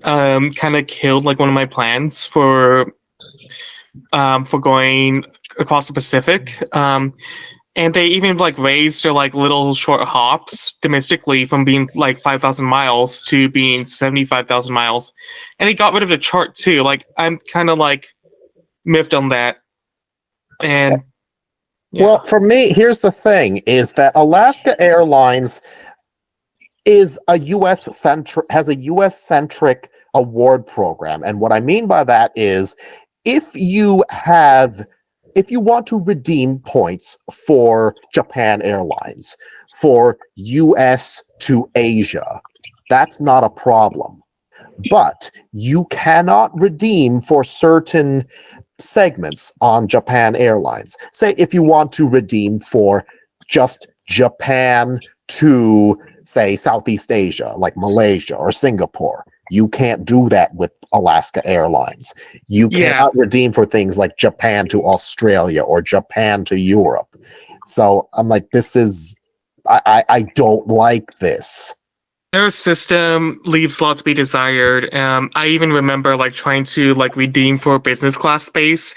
kind of killed like one of my plans for going across the Pacific. And they even like raised their like little short hops domestically from being like 5,000 miles to being 75,000 miles, and they got rid of the chart too. Like, I'm kind of like miffed on that. And yeah. Well, for me, here's the thing: is that Alaska Airlines is a has a U.S. centric award program, and what I mean by that is, if you want to redeem points for Japan Airlines for U.S. to Asia, that's not a problem. But you cannot redeem for certain segments on Japan Airlines. Say if you want to redeem for just Japan to, say, Southeast Asia, like Malaysia or Singapore, You can't do that with Alaska Airlines. You Yeah. cannot redeem for things like Japan to Australia or Japan to Europe. So I'm like, this is, I don't like this. Their system leaves a lot to be desired. I even remember like trying to like redeem for business class space,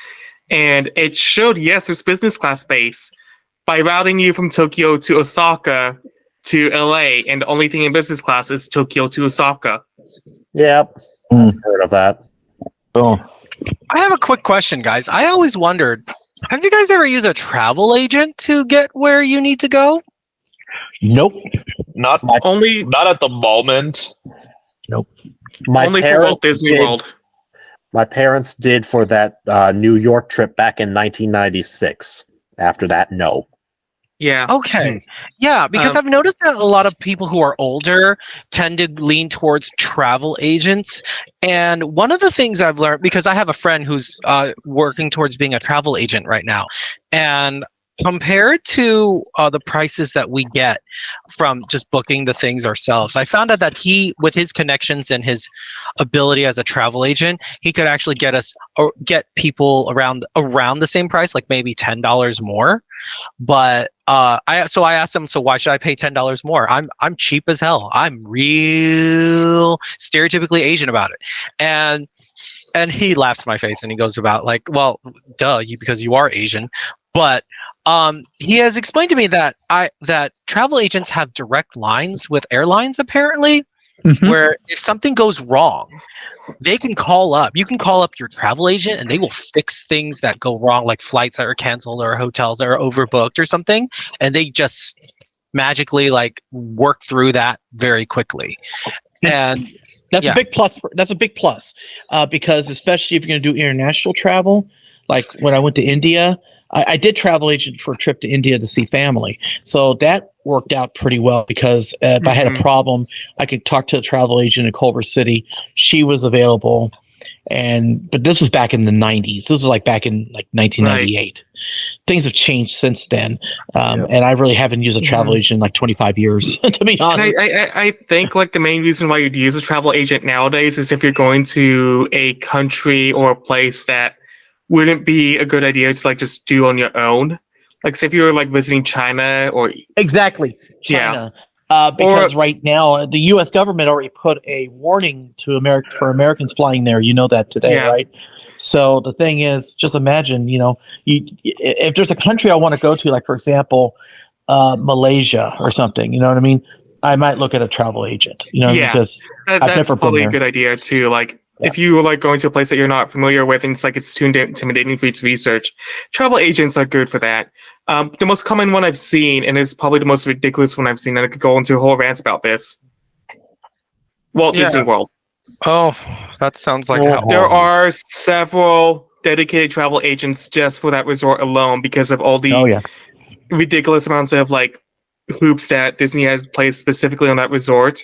and it showed yes, there's business class space by routing you from Tokyo to Osaka to LA, and the only thing in business class is Tokyo to Osaka. Yep, I've heard of that. Boom. I have a quick question, guys. I always wondered, have you guys ever used a travel agent to get where you need to go? Nope. Not Only at the moment. My only for parents Walt Disney did- World. My parents did for that New York trip back in 1996. After that, no. Yeah. Okay. Yeah, because I've noticed that a lot of people who are older tend to lean towards travel agents. And one of the things I've learned, because I have a friend who's working towards being a travel agent right now, and compared to the prices that we get from just booking the things ourselves, I found out that he, with his connections and his ability as a travel agent, he could actually get us or get people around the same price, like maybe $10 more. But I asked him, so why should I pay $10 more? I'm cheap as hell. I'm real stereotypically Asian about it, and he laughs in my face and he goes about like, well, duh, because you are Asian. But he has explained to me that that travel agents have direct lines with airlines apparently, where if something goes wrong, they can call up. You can call up your travel agent and they will fix things that go wrong, like flights that are canceled or hotels that are overbooked or something, and they just magically like work through that very quickly. And That's yeah. a big plus. That's a big plus because especially if you're going to do international travel, like when I went to India, I did travel agent for a trip to India to see family. So that worked out pretty well because if I had a problem, I could talk to a travel agent in Culver City. She was available. But this was back in the 90s. This was like back in like 1998. Things have changed since then. And I really haven't used a travel agent in like 25 years, to be honest. I think like the main reason why you'd use a travel agent nowadays is if you're going to a country or a place that wouldn't be a good idea to like just do on your own. Like say if you were like visiting China or Exactly. China. Because right now the U.S. government already put a warning to for Americans flying there. You know that today, right? So the thing is, just imagine, if there's a country I want to go to, like for example, Malaysia or something, you know what I mean? I might look at a travel agent, because I've that's never probably been a there. good idea too. Like if you were like going to a place that you're not familiar with and it's too intimidating for you to research, travel agents are good for that. The most common one I've seen, and is probably the most ridiculous one I've seen, and I could go into a whole rant about this. Walt Disney World. Oh, that sounds like hell. There are several dedicated travel agents just for that resort alone because of all the ridiculous amounts of like hoops that Disney has placed specifically on that resort,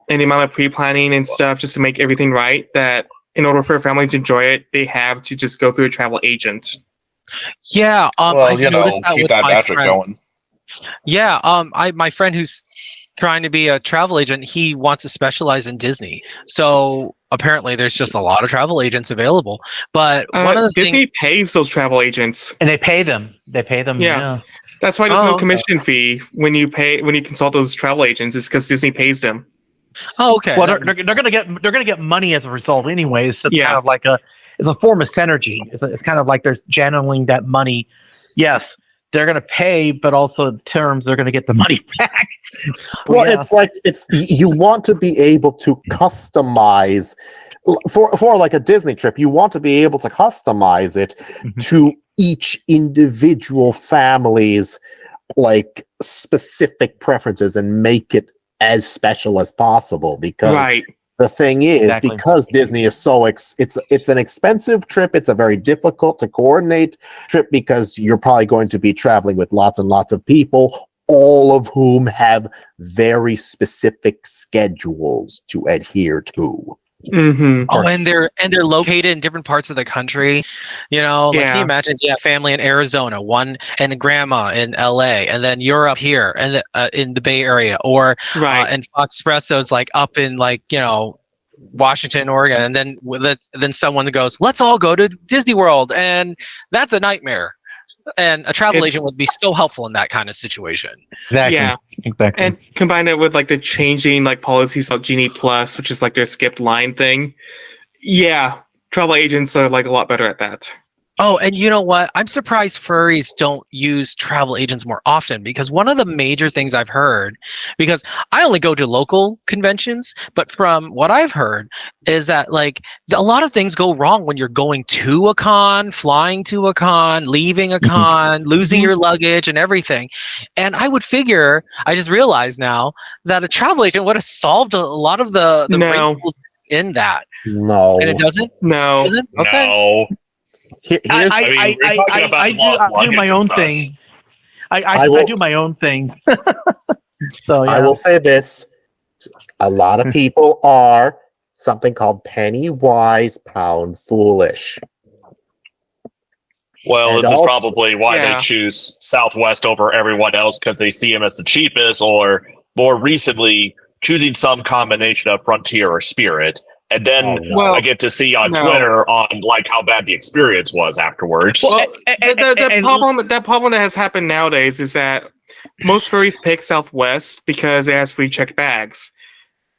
and the amount of pre-planning and stuff just to make everything right, that in order for a family to enjoy it, they have to just go through a travel agent. Yeah, I've noticed that keep with that my basket friend. going. Yeah, my friend who's trying to be a travel agent, he wants to specialize in Disney. So apparently there's just a lot of travel agents available. But one of the Disney things pays those travel agents. And they pay them. Yeah. That's why there's no commission fee when you consult those travel agents. It's because Disney pays them. Oh, okay. Well, they're gonna get money as a result anyway. It's just kind of like it's a form of synergy. It's kind of like they're channeling that money. Yes, they're gonna pay, but also in terms they're gonna get the money back. Well, it's like you want to be able to customize for like a Disney trip. You want to be able to customize it to each individual family's like specific preferences and make it as special as possible, because the thing is, because Disney is so it's an expensive trip. It's a very difficult to coordinate trip because you're probably going to be traveling with lots and lots of people, all of whom have very specific schedules to adhere to. Oh, and they're located in different parts of the country. Can you imagine? Yeah, family in Arizona, one and grandma in LA, and then you're up here and in the Bay Area, or and Foxpresso is like up in Washington, Oregon, and then someone goes, "Let's all go to Disney World," and that's a nightmare. And a travel agent would be so helpful in that kind of situation. Exactly. Yeah. Exactly. And combine it with like the changing like policies of Genie Plus, which is like their skipped line thing. Yeah, travel agents are like a lot better at that. Oh, and you know what? I'm surprised furries don't use travel agents more often, because one of the major things I've heard, because I only go to local conventions, but from what I've heard is that like a lot of things go wrong when you're going to a con, flying to a con, leaving a con, losing your luggage and everything. And I would figure, I just realized now that a travel agent would have solved a lot of the No. wrinkles in that. No. And it doesn't? No. Does it? Okay. No. Here's I mean, we're talking about I do my luggage own and such. thing. I I will- do my own thing. So yeah. I will say this. A lot of people are something called penny wise, pound foolish. Well, And this is also- probably why Yeah. they choose Southwest over everyone else, because they see him as the cheapest, or more recently, choosing some combination of Frontier or Spirit. And then Oh, no. Well, I get to see on no. Twitter on like how bad the experience was afterwards. Well, and- the problem that has happened nowadays is that most furries pick Southwest because it has free checked bags.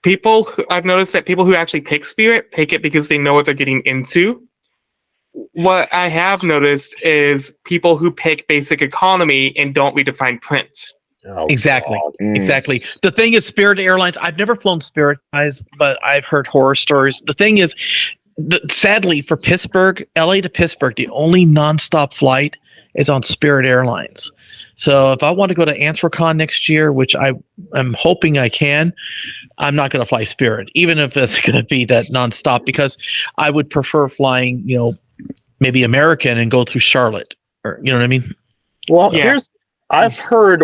I've noticed that people who actually pick Spirit pick it because they know what they're getting into. What I have noticed is people who pick basic economy and don't read the fine print. Oh, Exactly. God. Exactly. The thing is, Spirit Airlines, I've never flown Spirit, guys, but I've heard horror stories. The thing is, sadly, for Pittsburgh, LA to Pittsburgh, the only nonstop flight is on Spirit Airlines. So if I want to go to AnswerCon next year, which I'm hoping I can, I'm not going to fly Spirit, even if it's going to be that nonstop, because I would prefer flying, maybe American and go through Charlotte, or you know what I mean? Well, Yeah. I've heard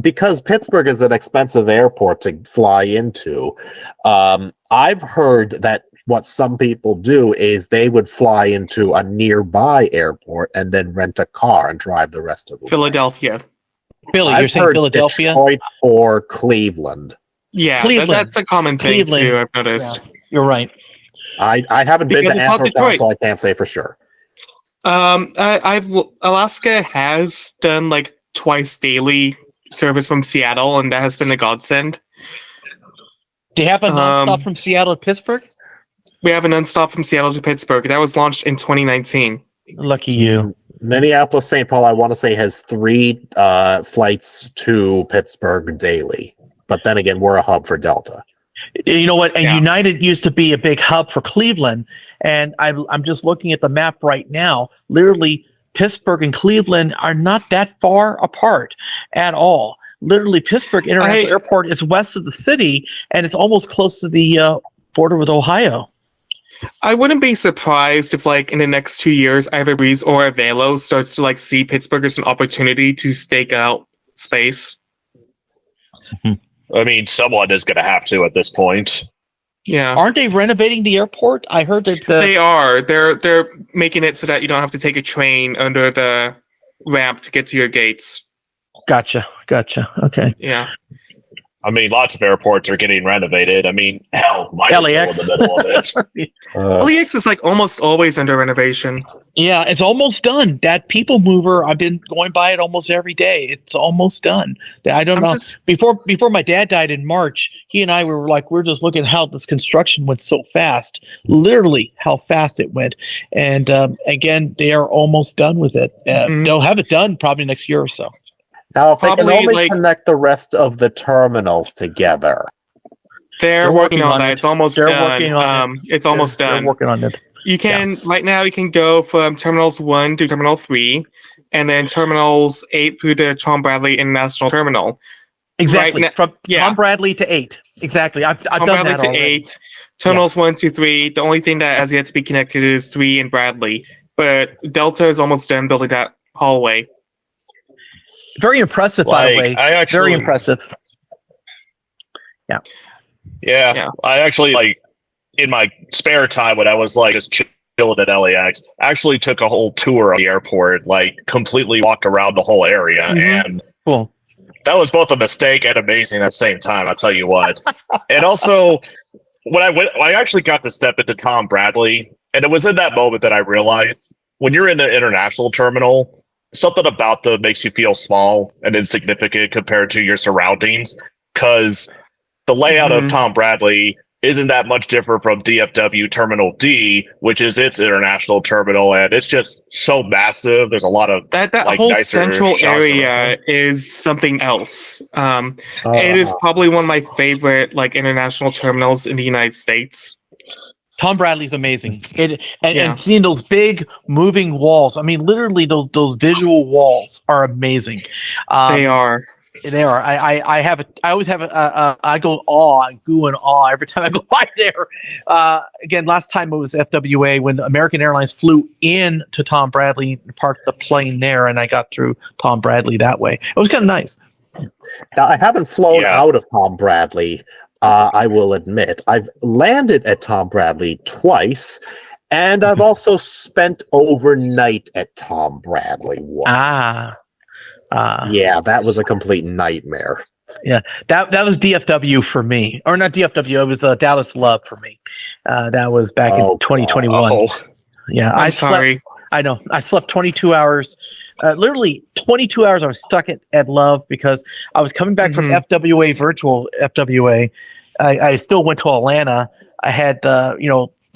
because Pittsburgh is an expensive airport to fly into. I've heard that what some people do is they would fly into a nearby airport and then rent a car and drive the rest of the way. Philadelphia. Philly, I've you're saying heard Philadelphia? Detroit or Cleveland. Yeah, Cleveland. that's a common thing Cleveland. too. I've noticed. You're right. I haven't been Because to it's not AnswerCon, Detroit. so I can't say for sure. Alaska has done like twice daily service from Seattle, and that has been a godsend. Do you have a nonstop Um, from Seattle to Pittsburgh? We have a nonstop from Seattle to Pittsburgh. That was launched in 2019. Lucky you. Minneapolis, St. Paul, I want to say, has 3 flights to Pittsburgh daily. But then again, we're a hub for Delta. You know what? And Yeah. United used to be a big hub for Cleveland. And I'm just looking at the map right now. Literally, Pittsburgh and Cleveland are not that far apart at all. Literally, Pittsburgh International Airport is west of the city, and it's almost close to the border with Ohio. I wouldn't be surprised if, like, in the next 2 years, either Breeze or Avelo starts to like see Pittsburgh as an opportunity to stake out space. I mean, someone is going to have to at this point. Yeah, Aren't they renovating the airport? I heard that they are. They're making it so that you don't have to take a train under the ramp to get to your gates. Gotcha. Okay. Yeah. I mean, lots of airports are getting renovated. I mean, hell, mine is LAX. still in the middle of it. LAX is like almost always under renovation. Yeah, it's almost done. That people mover, I've been going by it almost every day. It's almost done. I don't know. Before my dad died in March, he and I were like, we're just looking at how this construction went so fast. Literally, how fast it went. And again, they are almost done with it. They'll have it done probably next year or so. Now, if they can Probably, only like- connect the rest of the terminals together. They're working on that. It's almost They're done. working on It's almost They're done. working on it. You can Yes. right now. You can go from terminals 1 to terminal 3, and then terminals 8 through the Tom Bradley International Terminal. Exactly. Right From yeah. Tom Bradley to 8. Exactly. I've Tom done Bradley that to already. 8. Terminals 1 to 3. The only thing that has yet to be connected is 3 and Bradley. But Delta is almost done building that hallway. Very impressive, by the way. I actually, Very impressive. Yeah, I actually like in my spare time when I was like just chilling at LAX, actually took a whole tour of the airport, like completely walked around the whole area, and Cool. that was both a mistake and amazing at the same time. I'll tell you what, and also when I actually got to step into Tom Bradley, and it was in that moment that I realized when you're in the international terminal, something about them makes you feel small and insignificant compared to your surroundings. Because the layout of Tom Bradley isn't that much different from DFW Terminal D, which is its international terminal, and it's just so massive. There's a lot of That like, whole nicer central shops and area everything. is something else. It is probably one of my favorite like international terminals in the United States. Tom Bradley's amazing. Yeah. And seeing those big moving walls. I mean, literally those visual walls are amazing. They are. They are. I always have I go goo and awe every time I go by there. Again, last time it was FWA when American Airlines flew in to Tom Bradley and parked the plane there, and I got through Tom Bradley that way. It was kind of nice. Now, I haven't flown out of Tom Bradley. I will admit, I've landed at Tom Bradley twice, and I've also spent overnight at Tom Bradley once. Yeah, that was a complete nightmare. Yeah, that was DFW for me, or not DFW. It was Dallas Love for me. That was back in 2021. Yeah, I'm sorry. I know. I slept 22 hours. Literally 22 hours. I was stuck at Love because I was coming back from FWA, virtual FWA. I still went to Atlanta. I had the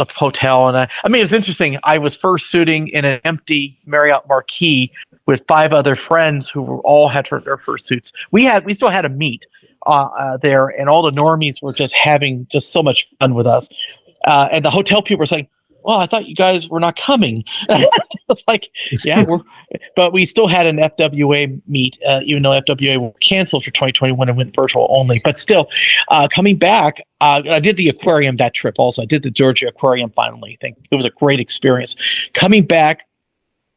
hotel, and I mean, it's interesting. I was first suiting in an empty Marriott Marquis with 5 other friends who all had their first suits. We still had a meet there, and all the normies were just having just so much fun with us. And the hotel people were saying, "Well, I thought you guys were not coming." It's like, yeah, but we still had an FWA meet, even though FWA was canceled for 2021 and went virtual only. But still, coming back, I did the aquarium that trip also. I did the Georgia Aquarium finally. I think it was a great experience. Coming back,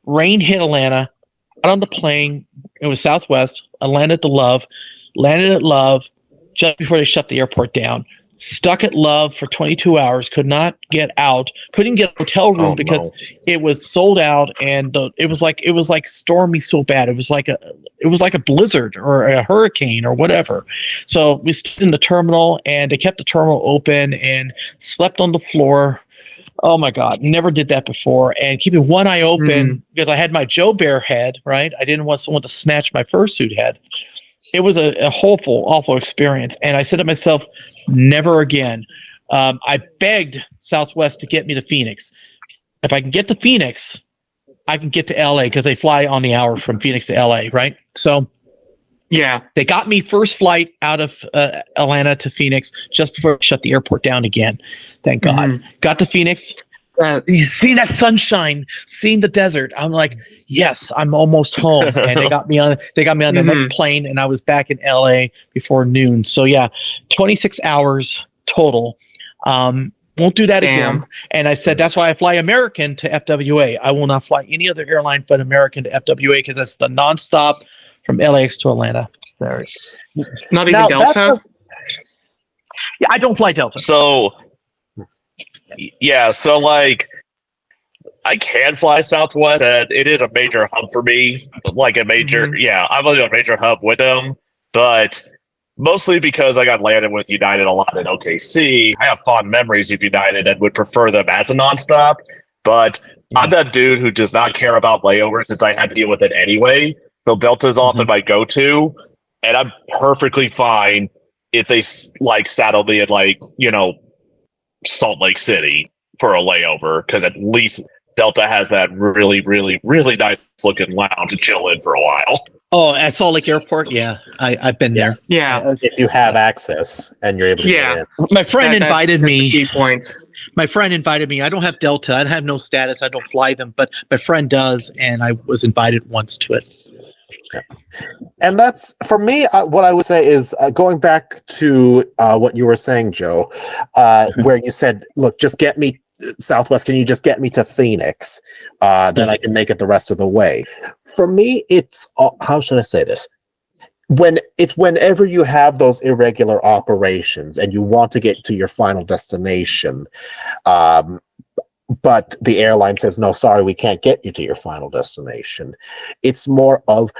rain hit Atlanta. Got on the plane. It was Southwest. I landed at Love just before they shut the airport down. Stuck at Love for 22 hours. Could not get out. Couldn't get a hotel room because it was sold out, and it was like stormy so bad. It was like a blizzard or a hurricane or whatever. So we stood in the terminal, and they kept the terminal open and slept on the floor. Oh my God, never did that before. And keeping one eye open because I had my Joe Bear head, right? I didn't want someone to snatch my fursuit head. It was a awful experience. And I said to myself, never again. I begged Southwest to get me to Phoenix. If I can get to Phoenix, I can get to LA because they fly on the hour from Phoenix to LA, right? So yeah, they got me first flight out of Atlanta to Phoenix just before they shut the airport down again. Thank God. Got to Phoenix, seeing that sunshine, seeing the desert. I'm like, yes, I'm almost home. And they got me on the next plane, and I was back in LA before noon. So yeah, 26 hours total. Won't do that again. And I said, that's why I fly American to FWA. I will not fly any other airline but American to FWA because that's the nonstop from LAX to Atlanta. There. Not even Delta? Yeah, I don't fly Delta. So, yeah, so like, I can fly Southwest, and it is a major hub for me. Like a major, I'm only a major hub with them, but mostly because I got landed with United a lot in OKC. I have fond memories of United and would prefer them as a nonstop, but I'm that dude who does not care about layovers since I had to deal with it anyway. So Delta's often my go-to, and I'm perfectly fine if they like saddle me at Salt Lake City for a layover, because at least Delta has that really, really, really nice looking lounge to chill in for a while. Oh, at Salt Lake Airport? Yeah, I've been there. Yeah. If you have access and you're able to get in. My friend invited me. That's a key point. My friend invited me. I don't have Delta. I have no status. I don't fly them, but my friend does, and I was invited once to it. And that's, for me, what I would say is going back to what you were saying, Joe, where you said, look, just get me, Southwest, can you just get me to Phoenix? Then I can make it the rest of the way. For me, it's, how should I say this? Whenever you have those irregular operations and you want to get to your final destination, but the airline says, no, sorry, we can't get you to your final destination. It's more of,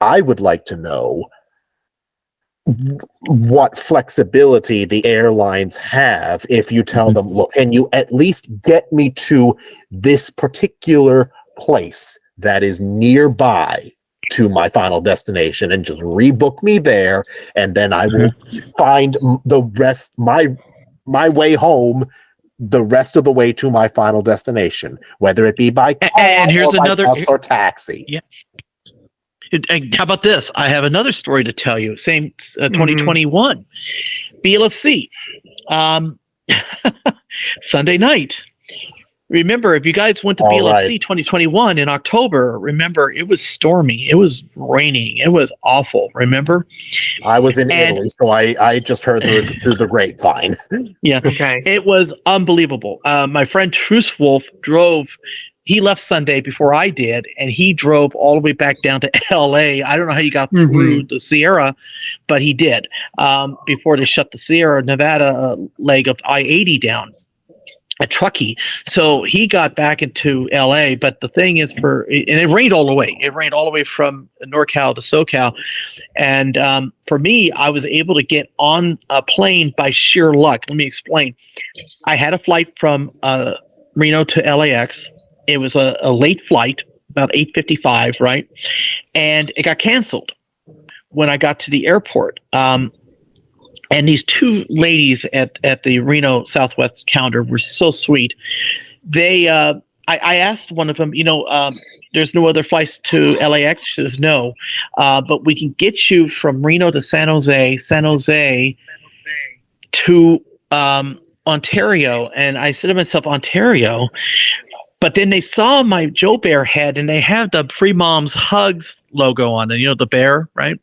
I would like to know what flexibility the airlines have if you tell them, look, can you at least get me to this particular place that is nearby to my final destination and just rebook me there, and then I will find the rest, my way home, the rest of the way to my final destination, whether it be by car And here's or by another bus or taxi. Yeah. How about this? I have another story to tell you. Same 2021 BLFC, Sunday night. Remember, if you guys went to BLFC 2021 in October, remember it was stormy, it was raining, it was awful. Remember, I was in Italy, so I just heard through the grapevine. Yeah, Okay. it was unbelievable. My friend Truce Wolf drove. He left Sunday before I did, and he drove all the way back down to LA. I don't know how he got through the Sierra, but he did before they shut the Sierra Nevada leg of I-80 down at Truckee. So he got back into LA, but the thing is and it rained all the way. It rained all the way from NorCal to SoCal. And for me, I was able to get on a plane by sheer luck. Let me explain. I had a flight from Reno to LAX. It was a late flight, about 8:55, right? And it got canceled when I got to the airport. And these two ladies at the Reno Southwest counter were so sweet. They, I asked one of them, there's no other flights to LAX. She says no, but we can get you from Reno to San Jose to Ontario. And I said to myself, Ontario. But then they saw my Joe Bear head, and they have the Free Moms Hugs logo on it. The bear, right?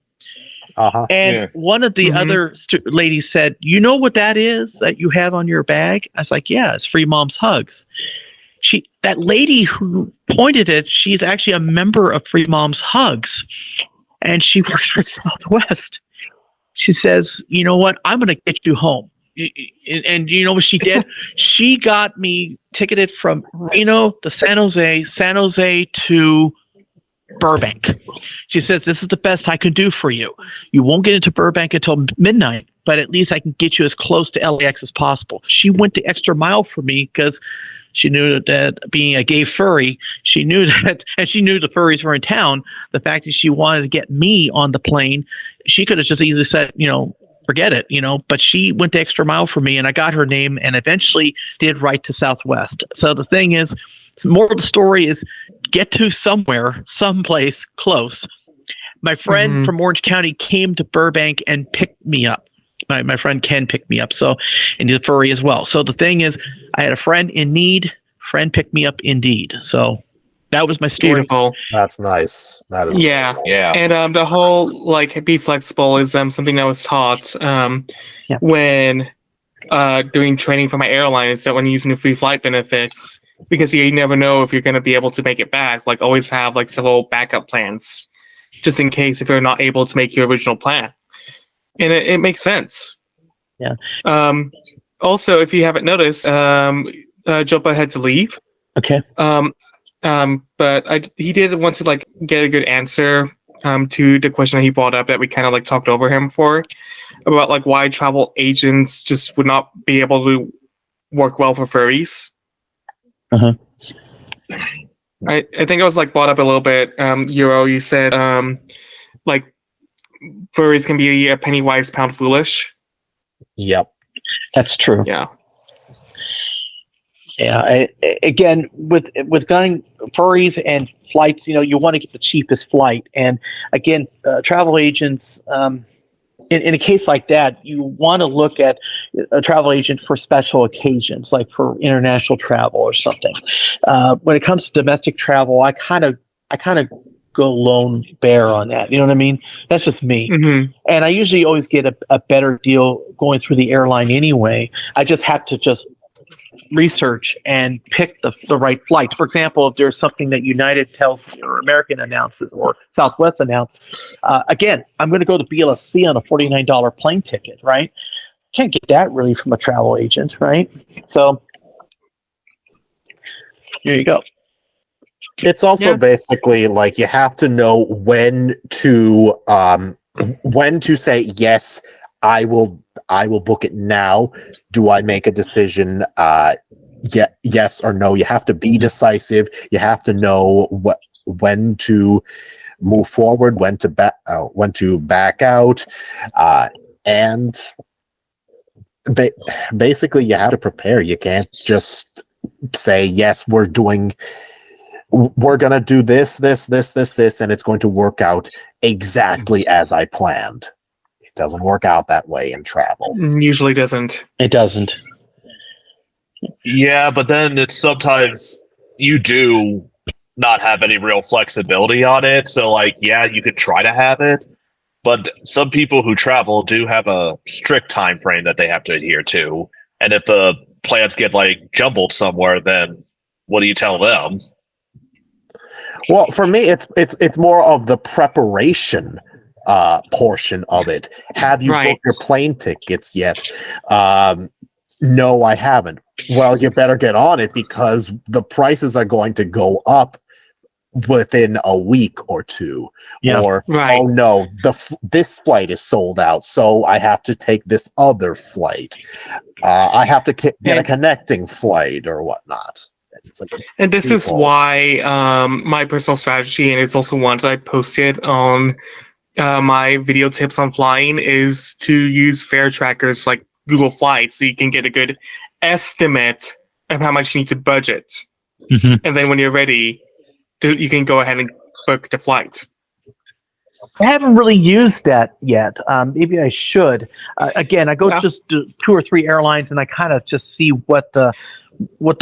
And one of the other ladies said, "You know what that is that you have on your bag?" I was like, "Yeah, it's Free Moms Hugs." That lady who pointed it, she's actually a member of Free Moms Hugs, and she works for Southwest. She says, "You know what? I'm going to get you home." And you know what she did? She got me ticketed from Reno to San Jose to Burbank. She says, "This is the best I can do for you. You won't get into Burbank until midnight, but at least I can get you as close to LAX as possible." She went the extra mile for me because she knew that being a gay furry, she knew that, and she knew the furries were in town. The fact that she wanted to get me on the plane, she could have just easily said, forget it, but she went the extra mile for me, and I got her name and eventually did write to Southwest. So the thing is, more of the story is get to someplace close. My friend from Orange County came to Burbank and picked me up. My friend Ken picked me up, and he's a furry as well. So the thing is, I had a friend in need. Friend picked me up indeed. So that was my story. Beautiful. That's nice. That is Yeah. Yeah. And the whole be flexible is something I was taught when doing training for my airline, is that when using the free flight benefits, because you never know if you're going to be able to make it back. Always have several backup plans, just in case if you're not able to make your original plan. And it makes sense. Yeah. Also, if you haven't noticed, Jopa had to leave. Okay. But he did want to get a good answer to the question that he brought up that we kind of talked over him for, about why travel agents just would not be able to work well for furries. Uh-huh. I think it was brought up a little bit. Euro, you said furries can be a penny wise, pound foolish. Yep. That's true. Yeah. Yeah. Again, with going furries and flights, you want to get the cheapest flight. And again, travel agents, in a case like that, you want to look at a travel agent for special occasions, like for international travel or something. When it comes to domestic travel, I kind of go lone bear on that. You know what I mean? That's just me. Mm-hmm. And I usually always get a better deal going through the airline anyway. I just have to research and pick the right flight. For example, if there's something that United tells or American announces or Southwest announced, again, I'm going to go to BLSC on a $49 plane ticket, right? Can't get that really from a travel agent, right? So here you go. It's also basically you have to know when to when to say yes, I will book it now. Do I make a decision? Yes or no. You have to be decisive. You have to know when to move forward, when to back out, and basically you have to prepare. You can't just say yes. We're gonna do this, and it's going to work out exactly as I planned. It doesn't work out that way in travel. Usually doesn't. It doesn't. Yeah, but then it's sometimes you do not have any real flexibility on it. So, like, yeah, you could try to have it, but some people who travel do have a strict time frame that they have to adhere to. And if the plans get like jumbled somewhere, then what do you tell them? Well, for me, it's more of the preparation portion of it. Have you booked your plane tickets yet? No, I haven't. Well, you better get on it because the prices are going to go up within a week or two. Yeah. Or, oh no, this flight is sold out, so I have to take this other flight. I have to get a connecting flight or whatnot. And this is why my personal strategy, and it's also one that I posted on my video tips on flying, is to use fare trackers like Google Flights so you can get a good estimate of how much you need to budget. Mm-hmm. And then when you're ready, you can go ahead and book the flight. I haven't really used that yet. Maybe I should. Again, I go just to 2 or 3 airlines and I kind of just see what the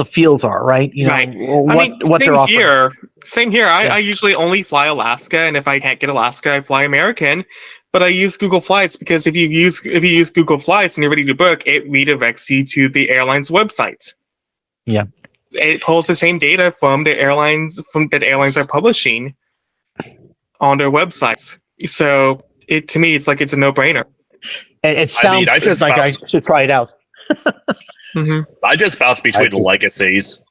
fields are, right? You know, what they're offering. Same here. I usually only fly Alaska, and if I can't get Alaska, I fly American. But I use Google Flights because if you use Google Flights and you're ready to book, it redirects you to the airline's website. Yeah, it pulls the same data from the airlines that airlines are publishing on their websites. So to me, it's like it's a no-brainer. And it sounds like I should try it out. Mm-hmm. I just bounce between legacies.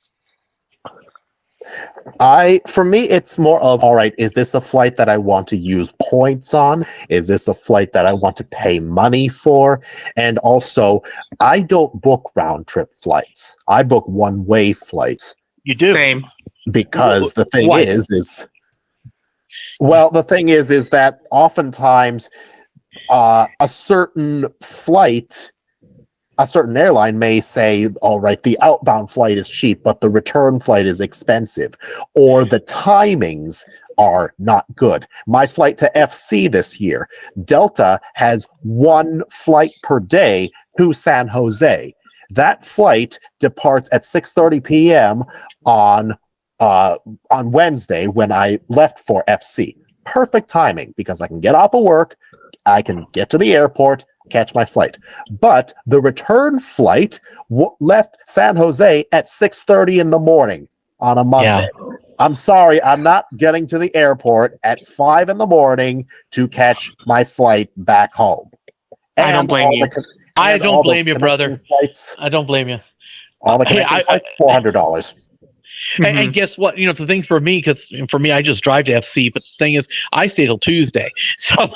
For me, it's more of, all right, is this a flight that I want to use points on? Is this a flight that I want to pay money for? And also, I don't book round-trip flights. I book one-way flights. You do? Same. Because the thing is that oftentimes a certain flight, a certain airline may say, all right, the outbound flight is cheap, but the return flight is expensive, or the timings are not good. My flight to FC this year, Delta has 1 flight per day to San Jose. That flight departs at 6:30 p.m. on Wednesday when I left for FC. Perfect timing because I can get off of work, I can get to the airport, catch my flight. But the return flight left San Jose at 6:30 in the morning on a Monday. Yeah. I'm sorry, I'm not getting to the airport at 5 in the morning to catch my flight back home. I don't blame you. I don't blame you, brother. I don't blame you. All the connecting flights, $400. Mm-hmm. And guess what? You know, the thing for me, I just drive to FC, but the thing is, I stay till Tuesday. So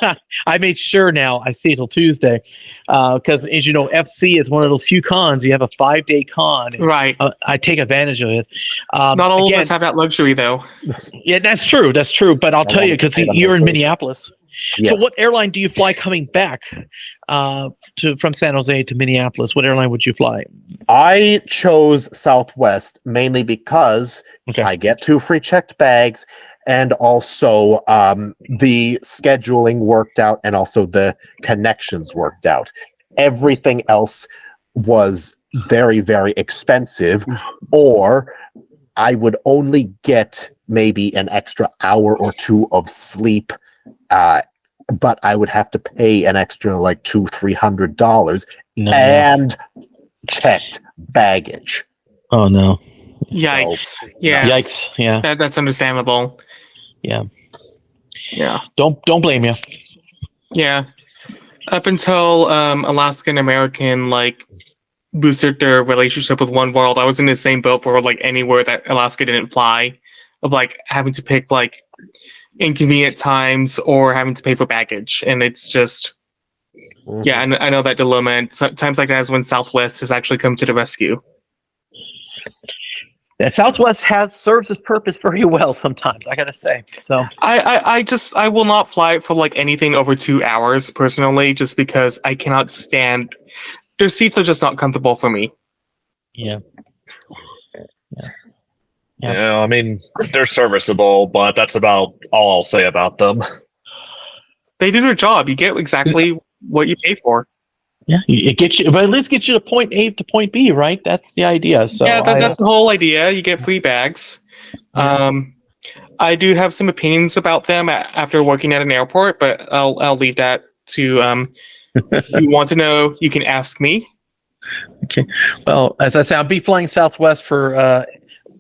I made sure now I stay till Tuesday. Because as you know, FC is one of those few cons. You have a 5-day con. And, right. I take advantage of it. Not all of us have that luxury, though. Yeah, that's true. That's true. But I'll tell you, because you're in Minneapolis. Yes. So what airline do you fly coming back from San Jose to Minneapolis? What airline would you fly? I chose Southwest mainly because I get 2 free checked bags, and also the scheduling worked out, and also the connections worked out. Everything else was very, very expensive, or I would only get maybe an extra hour or 2 of sleep, but I would have to pay an extra like $200-300 and checked baggage. Oh no! Yikes! So, yikes! Yeah, that's understandable. Yeah. Don't blame you. Yeah, up until Alaskan American boosted their relationship with One World, I was in the same boat for anywhere that Alaska didn't fly, of having to pick inconvenient times or having to pay for baggage. And it's just, yeah, I know that dilemma. And times like that is when Southwest has actually come to the rescue. Yeah, Southwest serves its purpose very well sometimes, I gotta say. So I will not fly for like anything over 2 hours personally, just because I cannot stand. Their seats are just not comfortable for me. yeah. Yeah, I mean, they're serviceable, but that's about all I'll say about them. They do their job. You get exactly what you pay for. Yeah, it gets you, but at least gets you to point A to point B, right? That's the idea. So Yeah, that's the whole idea. You get free bags. I do have some opinions about them after working at an airport, but I'll leave that to if you want to know, you can ask me. Okay. Well, as I say, I'll be flying Southwest for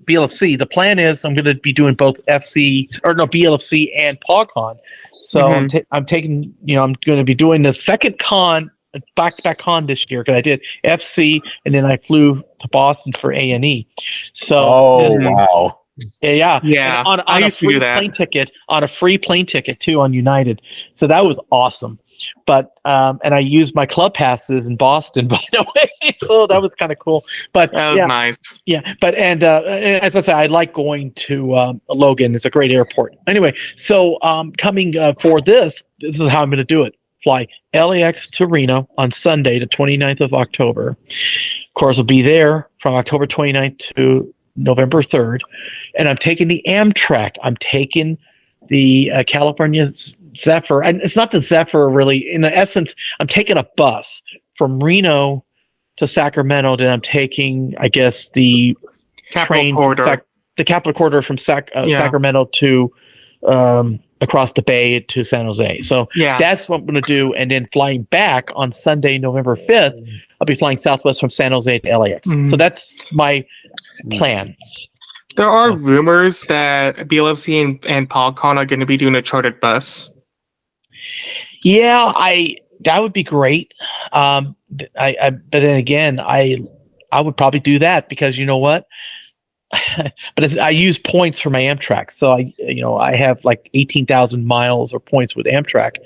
BLFC. The plan is I'm going to be doing both BLFC and PogCon. So I'm taking, I'm going to be doing the second con, back-to-back con this year, because I did FC and then I flew to Boston for A&E. So wow. Yeah. And on I a used to free do that. plane ticket, on a free plane ticket too on United. So that was awesome. But and I used my club passes in Boston, by the way. So that was kind of cool. But That was nice. yeah. But and as I said, I like going to Logan. It's a great airport. Anyway, so coming for this is how I'm going to do it. Fly LAX to Reno on Sunday, the 29th of October. Of course, I'll be there from October 29th to November 3rd. And I'm taking the Amtrak. I'm taking the California Zephyr. And it's not the Zephyr, really. In essence, I'm taking a bus from Reno to Sacramento. Then I'm taking, I guess, the train, the Capital Corridor from Sacramento to across the bay to San Jose. So that's what I'm going to do. And then flying back on Sunday, November 5th, I'll be flying Southwest from San Jose to LAX. So that's my plan. There are rumors that BLFC and PogCon are going to be doing a chartered bus. Yeah, that would be great. But then again, I would probably do that because you know what? But I use points for my Amtrak, so I have like 18,000 miles or points with Amtrak,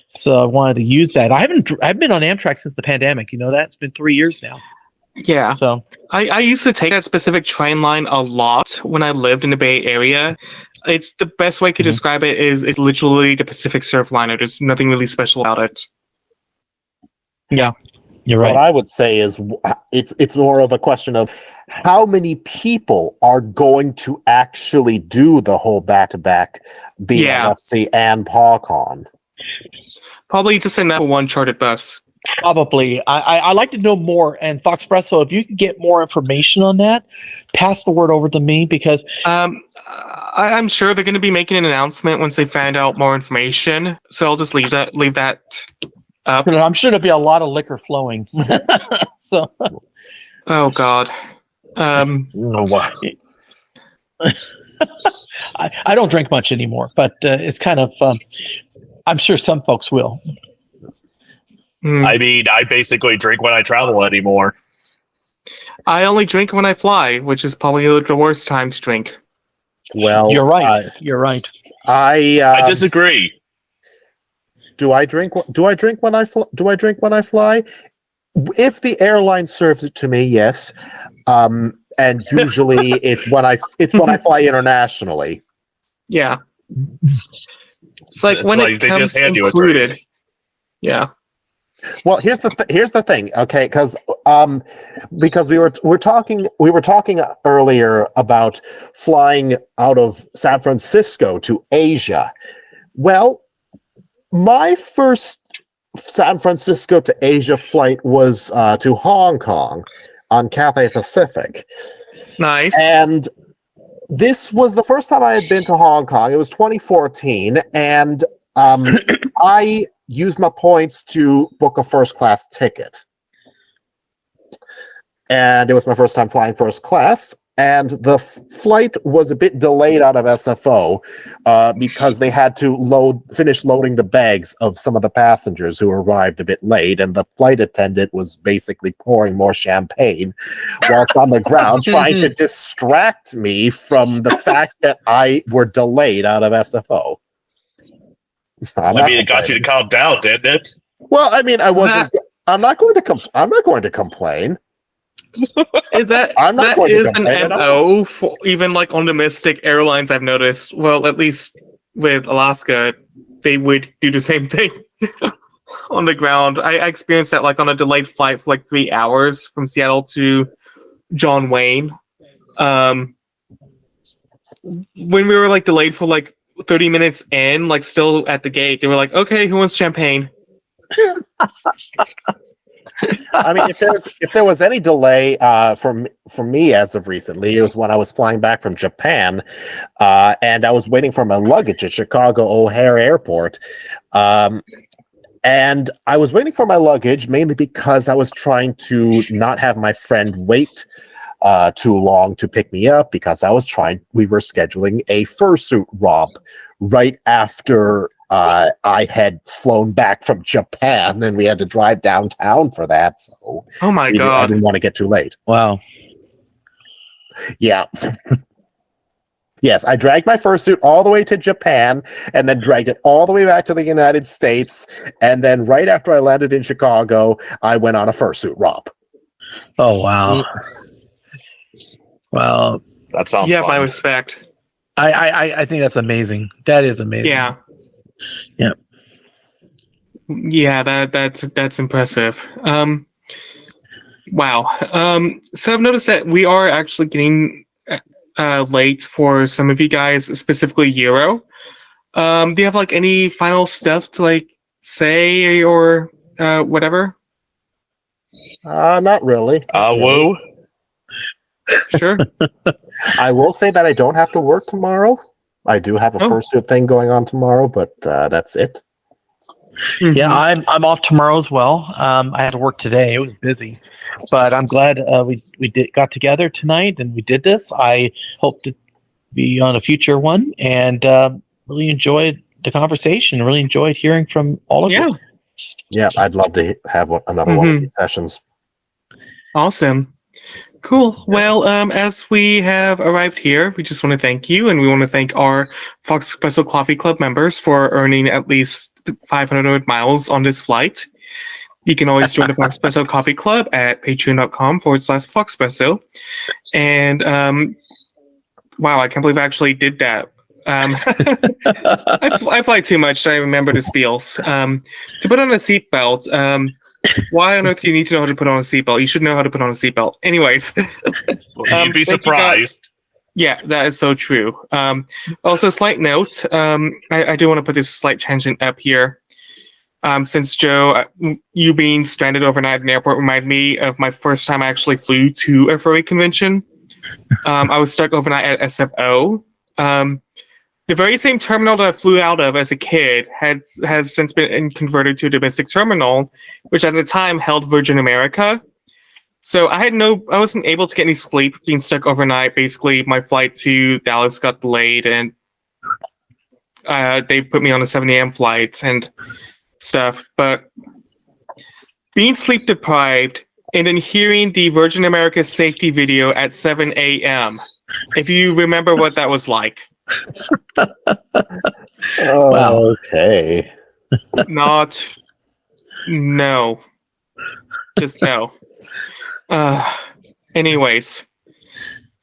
so I wanted to use that. I've been on Amtrak since the pandemic. You know that it's been 3 years now. Yeah. So I used to take that specific train line a lot when I lived in the Bay Area. It's the best way to describe it is it's literally the Pacific Surfliner. There's nothing really special about it. Yeah. You're right. What I would say is it's more of a question of how many people are going to actually do the whole back-to-back BLFC and PogCon. Probably just enough for one chartered bus. Probably. I like to know more. And Foxpresso, if you can get more information on that, pass the word over to me because I'm sure they're going to be making an announcement once they find out more information. So I'll just leave that up. I'm sure there'll be a lot of liquor flowing. So. Oh God. Wow. I don't drink much anymore, but it's kind of. I'm sure some folks will. I mean, I basically drink when I travel anymore. I only drink when I fly, which is probably the worst time to drink. Well, you're right. You're right. I disagree. Do I drink when I fly? If the airline serves it to me, yes. And usually it's when I fly internationally. Yeah. It's like when it comes included. Yeah. Well, here's the thing, okay? Because we were talking earlier about flying out of San Francisco to Asia. Well, my first San Francisco to Asia flight was to Hong Kong on Cathay Pacific. Nice. And this was the first time I had been to Hong Kong. It was 2014, and I used my points to book a first-class ticket. And it was my first time flying first class, and the flight was a bit delayed out of SFO because they had to finish loading the bags of some of the passengers who arrived a bit late, and the flight attendant was basically pouring more champagne whilst on the ground trying to distract me from the fact that I were delayed out of SFO. I'm I not mean, it got you to complaining. calm down, didn't it? Well, I mean, I wasn't. I'm not going to. I'm not going to complain. That I'm not that going to is an complain at all. MO for even like on domestic airlines. I've noticed. Well, at least with Alaska, they would do the same thing on the ground. I experienced that like on a delayed flight for like 3 hours from Seattle to John Wayne. When we were like delayed for like 30 minutes in, like still at the gate, they were like, "Okay, who wants champagne?" I mean, if there was any delay for me as of recently, it was when I was flying back from Japan, and I was waiting for my luggage at Chicago O'Hare Airport. And I was waiting for my luggage mainly because I was trying to not have my friend wait too long to pick me up because we were scheduling a fursuit romp right after I had flown back from Japan and we had to drive downtown for that. So Oh my I god! didn't want to get too late. Wow. Yeah. Yes, I dragged my fursuit all the way to Japan and then dragged it all the way back to the United States. And then right after I landed in Chicago, I went on a fursuit romp. Oh, wow. Wow. That sounds You have my fun. respect. I think that's amazing. That is amazing. Yeah. Yeah. Yeah, that's impressive. Wow. So I've noticed that we are actually getting late for some of you guys, specifically Euro. Do you have like any final stuff to like say or whatever? Not really. Not really. Woo. Sure. I will say that I don't have to work tomorrow. I do have a Oh. fursuit thing going on tomorrow, but that's it. Yeah, I'm off tomorrow as well. I had to work today. It was busy, but I'm glad we got together tonight and we did this. I hope to be on a future one and really enjoyed the conversation. Really enjoyed hearing from all of you. Yeah, I'd love to have another one of these sessions. Awesome. Cool. Well, as we have arrived here, we just want to thank you, and we want to thank our Foxpresso Coffee Club members for earning at least 500 miles on this flight. You can always join the Foxpresso Coffee Club at patreon.com/Foxpresso. And wow, I can't believe I actually did that. I fly too much, so I remember the spiels. To put on a seatbelt, why on earth do you need to know how to put on a seatbelt? You should know how to put on a seatbelt. Anyways. You'd be surprised. Yeah, that is so true. Also, slight note, I do want to put this slight tangent up here. Since Joe, you being stranded overnight at an airport reminded me of my first time I actually flew to a furry convention. I was stuck overnight at SFO. The very same terminal that I flew out of as a kid has since been converted to a domestic terminal, which at the time held Virgin America. So I wasn't able to get any sleep being stuck overnight. Basically, my flight to Dallas got delayed, and they put me on a 7 a.m. flight and stuff. But being sleep deprived and then hearing the Virgin America safety video at 7 a.m., if you remember what that was like. Wow. Okay. No. Just no. Anyways.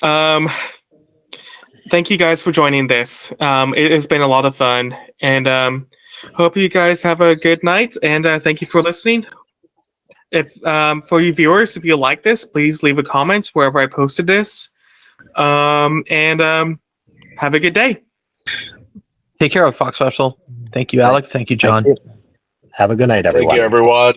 Thank you guys for joining this. It has been a lot of fun, and hope you guys have a good night, and thank you for listening. If for you viewers, if you like this, please leave a comment wherever I posted this. And have a good day. Take care of Foxpresso. Thank you, Alex. Thank you, John. Have a good night, everyone. Thank you, everyone.